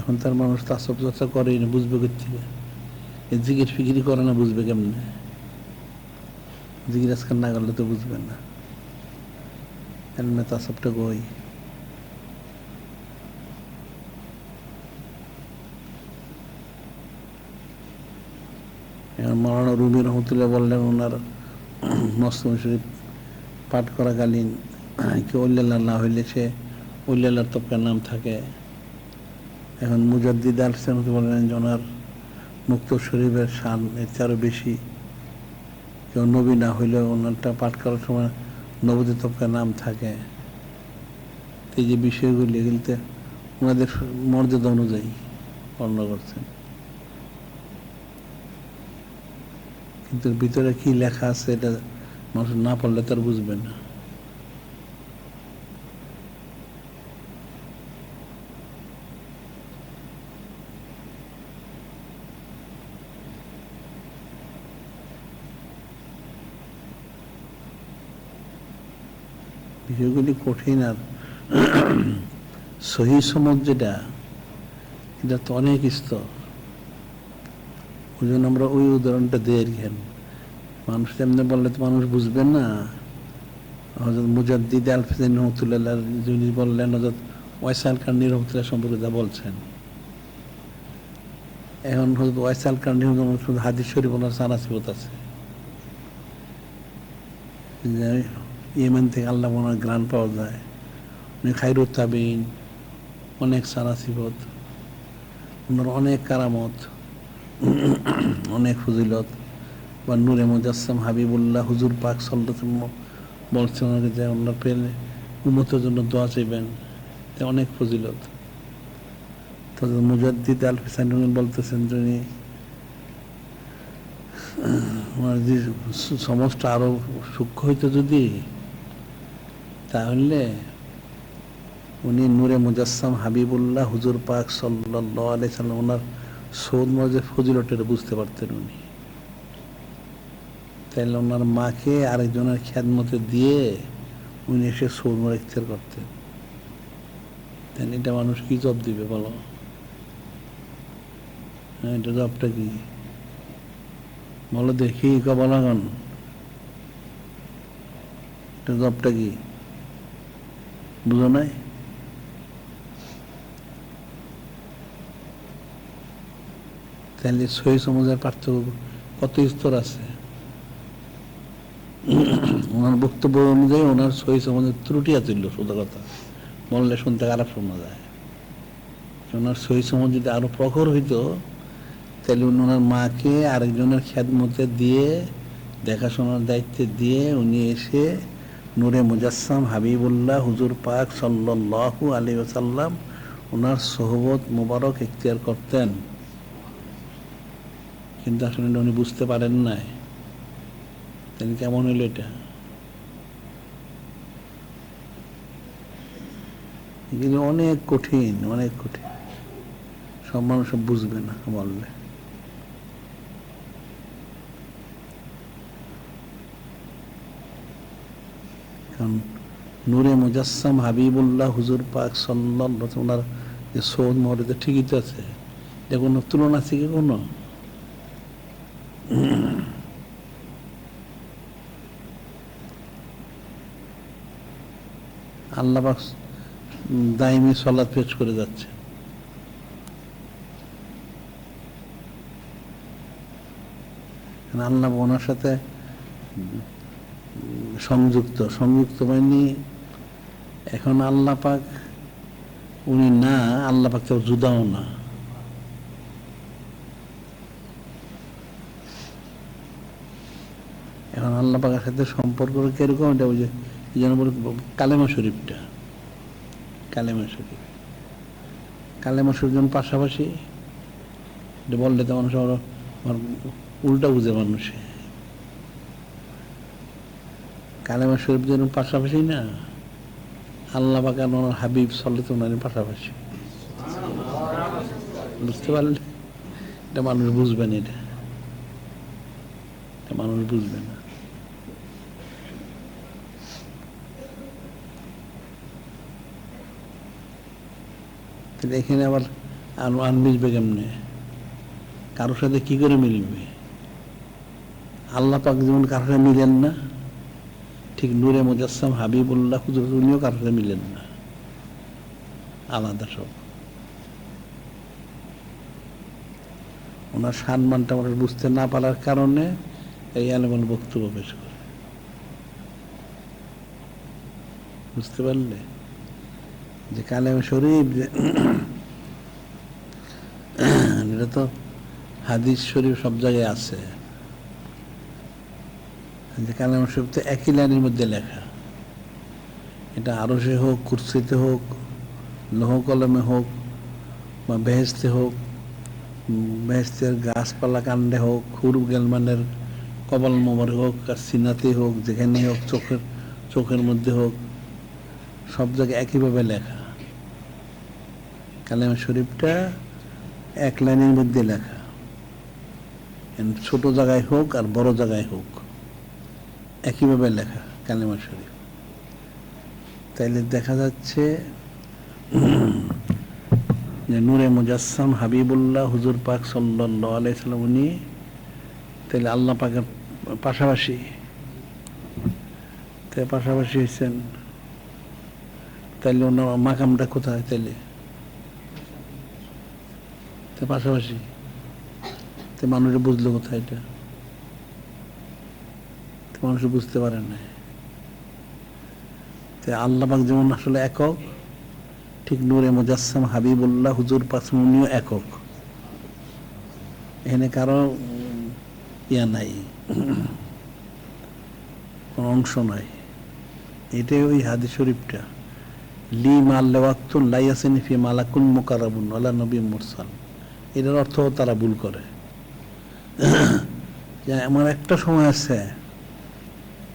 এখন তার মানুষ তাসব চর্চা করেই না, বুঝবে কোথেকে? জিকির ফিকিরি করে না, বুঝবে কেমনে? জিকির আজকাল না করলে তো বুঝবে না। এমনি তাসবটা কই? মাওলানা রুমি রহমতুল্লাহ বললেন ওনার মস্তম শরীফ পাঠ করাকালীন কেউ উল্লাল্লাহ না হইলে সে উল্লাল্লাহর তবকার নাম থাকে। এখন মুজাদ্দিদ আল-হোসেন বললেন যে ওনার মুক্ত শরীফের শান এর চেয়ে বেশি, কেউ নবী না হইলেও ওনারটা পাঠ করার সময় নবী তবকার নাম থাকে। এই যে বিষয়গুলি এগুলিতে ওনাদের মর্যাদা অনুযায়ী বর্ণনা করছেন, কিন্তু ভিতরে কি লেখা আছে এটা মানুষ না পড়লে তার বুঝবে না। বিষয়গুলি কঠিন। আর সহি সনদ যেটা, এটা তো অনেক স্তর। ওই জন্য আমরা ওই উদাহরণটা দিয়ে রেখেন, মানুষ এমনি বললে তো মানুষ বুঝবেন না। হযরত মুজাদ্দিদ আল-হোসেন রহমতুল্লাহ যিনি বললেন, হযরত ওয়াইস আল-কারনী রহমতুল্লাহ সম্পর্কে যা বলছেন, এখন হযরত ওয়াইস আল-কারনী হাদিস শরীফ ওনার সানাসিবত আছে, ইয়েমেন থেকে আল্লাহ ওনার গ্রান পাওয়া যায়, উনি খায়রুত তাবিঈন, অনেক সানাসিবত। ওনার অনেক কারামত, অনেক ফজিলত। বা নূরে মুজাসসাম হাবিবুল্লাহ হুজুর পাক সাল্লাল্লাহু আলাইহি ওয়াসাল্লাম বলছেন ওনাকে যে ওনার পেলে উম্মতের জন্য দোয়া চাইবেন, অনেক ফজিলত। তো মুজাদ্দিদ আল হুসাইন বলতেছেন যিনি ওনার যে সমস্ত আরো সূক্ষ্ম হইতো যদি, তাহলে উনি নূরে মুজাসসাম হাবিবুল্লাহ হুজুর পাক সাল্লাল্লাহু আলাইহি সাল্লাম ওনার সৌদ মর্যাদার ফজিলতের বুঝতে পারতেন উনি। তাইলে ওনার মাকে আরেকজনের খেদমতে দিয়ে উনি এসে সৌদ মর্যাদা ইখতিয়ার করতেন। তাই এটা মানুষ কি জব দিবে বলো? হ্যাঁ, এটা জবটা কি বলো দেখি, কবলাগন এটা জবটা কি বুঝো নাই? তাহলে সহি সমাজের পার্থক্য কত স্তর আছে? ওনার বক্তব্য অনুযায়ী ওনার সহি সমাজের ত্রুটি আছে, সোজা কথা বললে শুনতে খারাপ শোনা যায়। ওনার সহি সমাজ যদি আরো প্রখর হইতো, তাহলে ওনার মাকে আরেকজনের খেদমতে দিয়ে দেখাশোনার দায়িত্বে দিয়ে উনি এসে নূরে মুজাসসাম হাবিবুল্লাহ হুজুর পাক সাল্লাল্লাহু আলাইহি ওয়াসাল্লাম ওনার সোহবত মোবারক ইখতিয়ার করতেন। কিন্তু আসলে উনি বুঝতে পারেন নাই। তাহলে কেমন হইল এটা? এগুলো অনেক কঠিন, অনেক কঠিন, সব মানুষ বুঝবে না বললে। কারণ নূরে মুজাসসাম হাবিবুল্লাহ হুজুর পাক সাল্লাল্লাহু আলাইহি ওয়াসাল্লাম ওনার যে সৌদ মর্যাদা ঠিকই তো আছে, এটা কোনো তুলনা আছে কি কোনো? আল্লাহ পাক দাইমি সালাত পেশ করে যাচ্ছে। আল্লাহ ওনার সাথে সংযুক্ত মানে এখন আল্লাহ পাক উনি না, আল্লাহ পাক তো জুদাও না। এখন আল্লাহ পাকের সাথে সম্পর্ক কিরকম, এটা ওই যে যেন বলে কালেমা শরীফটা, কালেমা শরীফ যখন পাশাপাশি বললে তো মানুষ উল্টা বুঝে মানুষে। কালেমা শরীফ যেন পাশাপাশি না, আল্লাহ পাক আর ওনার হাবিব সাল্লাল্লাহু আলাইহি ওয়াসাল্লাম পাশাপাশি। বুঝতে পারলে? এটা মানুষ বুঝবে না, এটা মানুষ বুঝবে না। এখানে আবার মিলবে কেমনে? কারোর সাথে কি করে মিলবে? আল্লাহ পাক যেমন কারোর সাথে মিলেন না, ঠিক নূরে মুজাসসাম হাবিবুল্লাহ হুজুর উনিও কারোর সাথে মিলেন না, আলাদা সব। ওনার সম্মানটা মানুষ বুঝতে না পারার কারণে এই আলেমান বক্তব্য পেশ করে। বুঝতে পারলে যে কালেমা শরীফ এটা তো হাদিস শরীফ সব জায়গায় আছে, যে কালেমা শরীফ তো একই লাইনের মধ্যে লেখা। এটা আরশে হোক, কুরসিতে হোক, লৌহ কলমে হোক, বা বেহেশতে হোক, বেহেশতের গাছপালা কাণ্ডে হোক, হুরুফ গেলমানের কপাল মোবারক হোক, আর সিনাতে হোক, যেখানে হোক, চোখের মধ্যে হোক, সব জায়গায় একইভাবে লেখা। কালেমা শরীফটা এক লাইনের মধ্যে লেখা, ছোট জায়গায় হোক আর বড় জায়গায় হোক একইভাবে লেখা কালেমা শরীফ। তাইলে দেখা যাচ্ছে যে নূরে মুজাসসাম হাবিবুল্লাহ হুজুর পাক সাল্লাল্লাহু আলাইহি ওয়াসাল্লাম উনি তাইলে আল্লাহ পাকের পাশাপাশি, তাই পাশাপাশি হয়েছেন। তাইলে ওনার মাকামটা কোথায়? তাইলে পাশাপাশি মানুষ বুঝলো কোথায়? এটা মানুষ বুঝতে পারে না। আল্লাহ পাক যেমন আসলে একক, ঠিক নূরে মুজাসসাম হাবিবুল্লাহ হুজুর পাক উনিও একক। এখানে কারো ইয়া নাই, কোনো অংশ নাই। এটাই ওই হাদিস শরীফটা, লি মাল্লাওয়াক্তুল লাইয়াসিনি ফি মালাকুল মুকাররাবুন ওয়ালা নবী মুরসাল। এটার অর্থ তারা ভুল করে যে এমন একটা সময় আছে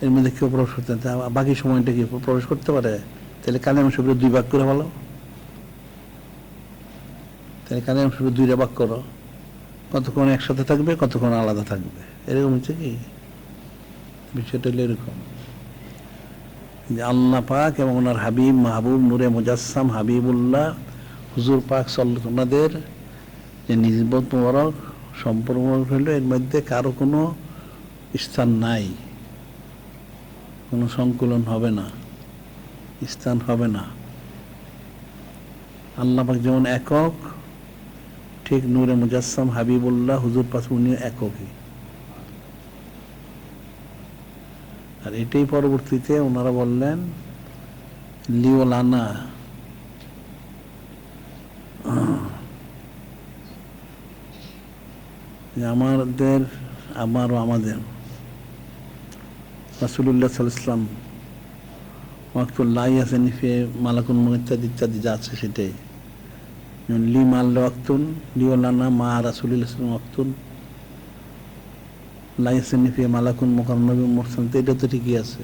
এর মধ্যে কেউ প্রবেশ করতে, বাকি সময়টা কি প্রবেশ করতে পারে? তাহলে কালিমা শরীফের 2 ভাগ করে ভালো, তাহলে কালিমা শরীফের 2টা ভাগ করো, কতক্ষণ একসাথে থাকবে, কতক্ষণ আলাদা থাকবে। এরকম হচ্ছে কি বিষয়টা হলো এরকম যে আল্লাহ পাক এবং ওনার হাবিব মাহবুব নূরে মুজাসসাম হাবিবুল্লাহ হুজুর পাক সাল্লাল্লাহু ওনাদের যে নিসবত মোবারক সম্পর্ক হইল, এর মধ্যে কারো কোনো স্থান নাই, কোনো সংকুলন হবে না, স্থান হবে না। আল্লাহ পাক যেমন একক, ঠিক নূরে মুজাসসাম হাবিবুল্লাহ হুজুর পাক উনিও এককই। আর এটাই পরবর্তীতে ওনারা বললেন লিওলানা, আমাদের আমার ও আমাদের রাসূলুল্লাহ সাল্লাল্লাহু আলাইহি ওয়াসাল্লাম ওয়াক্তুল্লাহ ইয়াসিনি ফি মালাকুল মুন ইত্যাদি ইত্যাদি যা আছে সেটাই। লি মাল ওয়াক্তুন লিওলানা মা রাসূলুল্লাহ সাল্লাল্লাহু আলাইহি ওয়াসাল্লাম ওয়াক্তুন লা ইয়াসিনি ফি মালাকুল মুকাররাবুন মুরসাল। এটা তো ঠিকই আছে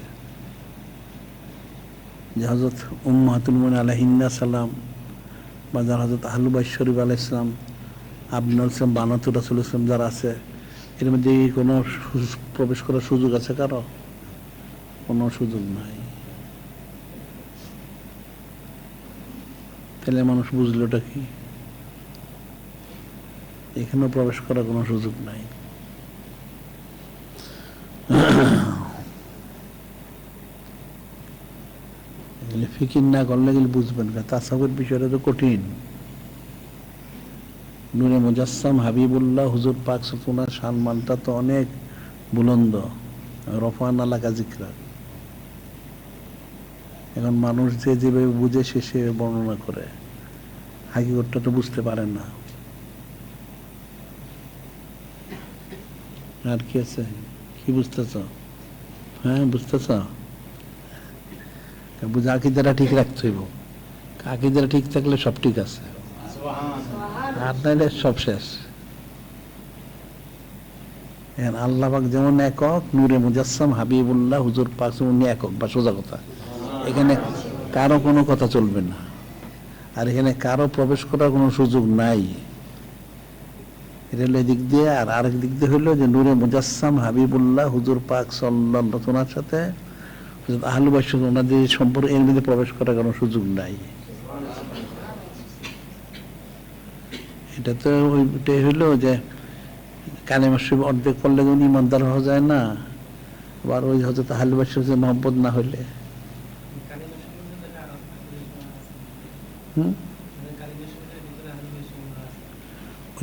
যে হযরত উম্মাহাতুল মুমিনিন আলাইহিন্না সালাম বা যারা হযরত আহলু বাইত শরীফ আলাইহিস সালাম, আবনাউল ইসলাম, বানাতুর রাসূল ইসলাম যারা আছে, এর মধ্যে কোনো প্রবেশ করার সুযোগ আছে কারো? কোনো সুযোগ নাই। তাহলে মানুষ বুঝলোটা কি? এখানেও প্রবেশ করার কোনো সুযোগ নাই। ফিকির না করলে গেলে বুঝবেন না, তাসাউফের বিষয়টা তো কঠিন। নূরে মুজাসসাম হাবিবুল্লাহ হুজুর পাক ওনার সম্মানটা তো অনেক বুলন্দ, রফানা লাকা যিকরা। এখন মানুষ যেভাবে বুঝে সে বর্ণনা করে, হাকিকতটা তো বুঝতে পারেন না। আর কি আছে, কি বুঝতেছ? হ্যাঁ বুঝতেছ? বুঝে আকীদাটা ঠিক রাখতে হইব। আকীদাটা ঠিক থাকলে সব ঠিক আছে, আর নাইলে সব শেষ। আল্লাহ পাক যেমন একক, নূরে মুজাসসাম হাবিবুল্লাহ হুজুর পাক উনি একক, বা সোজা কথা। এখানে কারো কোনো কথা চলবে না, আর এখানে কারো প্রবেশ করার কোনো সুযোগ নাই। এটা হলো এদিক দিয়ে। আর আরেক দিক দিয়ে হইলো যে নূরে মুজাসসাম হাবিবুল্লাহ হুজুর পাক সাল্লাল্লাহু আলাইহি ওনার সাথে আহলু বাইত ওনাদের সম্পর্ক, এর মধ্যে প্রবেশ করার কোনো সুযোগ নাই। এটা তো ওইটাই হইলো যে কালেমা শরীফ অর্ধেক পড়লে যেমন ইমানদার হওয়া যায় না, আবার ওই হযরত আহলু বাইত মহব্বত না হইলে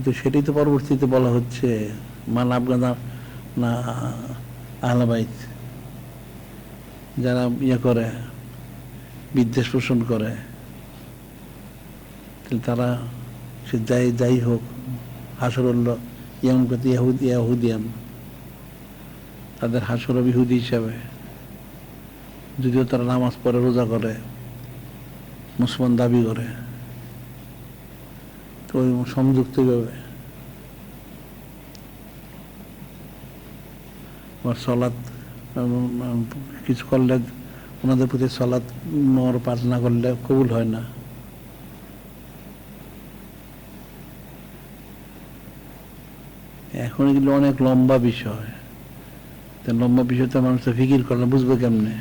তো সেটাই তো পরবর্তীতে বলা হচ্ছে, মান আবগাদা না আহলে বাইত, যারা ইয়ে করে বিদ্বেষ পোষণ করে, তারা সে যাই হোক, হাসর হলো ইয়াম প্রতি ইয়াহুদিয়ান, তাদের হাসর হবে ইহুদি হিসাবে, যদিও তারা নামাজ পড়ে, রোজা করে, মুসলমান দাবি করে, তো ওই সংযুক্ত ভাবে সলাৎ কিছু করলে ওনাদের প্রতি সলাৎ পাঠ না করলে কবুল হয় না। এখন এগুলো অনেক লম্বা বিষয়, লম্বা বিষয়টা মানুষ তো ফিকির করলে বুঝবে কেমনে?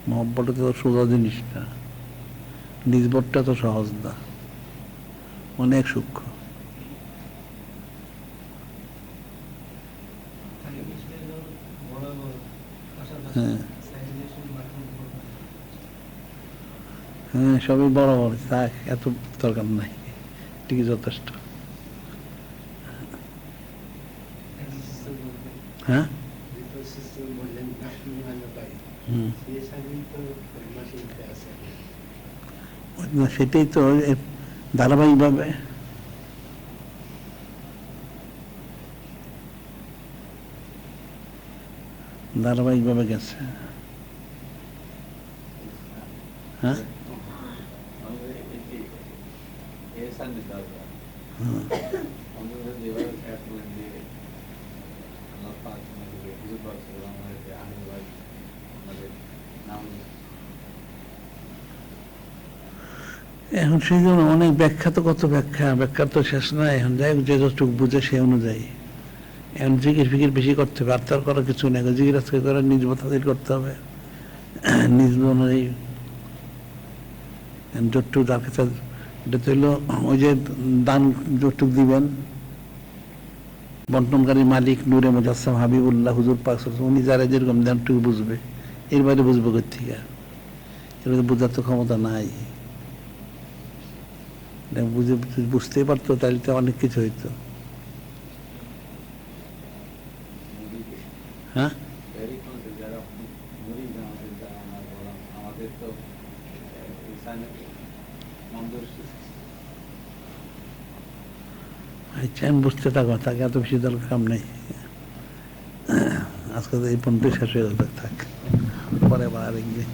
মহব্বতটা তো সোজা জিনিস না, নিসবতটা তো সহজ না, অনেক সূক্ষ্ম। হ্যাঁ হ্যাঁ, সবই বড় বড়, থাক, এত দরকার নাই, ঠিকই যথেষ্ট। হ্যাঁ সেটাই তো ধারাবাহিকভাবে গেছে। হ্যাঁ, এখন সেই জন্য অনেক ব্যাখ্যা, তো কত ব্যাখ্যা তো শেষ নাই। এখন যাই হোক, যে যতটুকু বুঝে সে অনুযায়ী এখন জিকির ফিকির বেশি করতে হবে, আর তার করার কিছু নেই। জিকির আজকে করে নিজ মতাদির করতে হবে, নিজ অনুযায়ী যতটুকু যার কাছে। এটা তো হলো ওই যে দান যতটুকু দিবেন, বন্টনকারী মালিক নূরে মুজাসসাম হাবিবুল্লাহ হুজুর পাক, উনি যারা যেরকম দানটুকু বুঝবে, এর বাইরে বুঝবো কোথেকে? এর বোঝার তো ক্ষমতা নাই। বুঝতেই পারতো, তাহলে তো অনেক কিছু হইতো। হ্যাঁ, আচ্ছা, আমি বুঝতে থাকো, তাকে এত বেশি দরকার কাম নেই। আজকে তো এই পর্যন্ত শেষ হয়ে যাবে, থাক, পরে আবার আরেকদিন।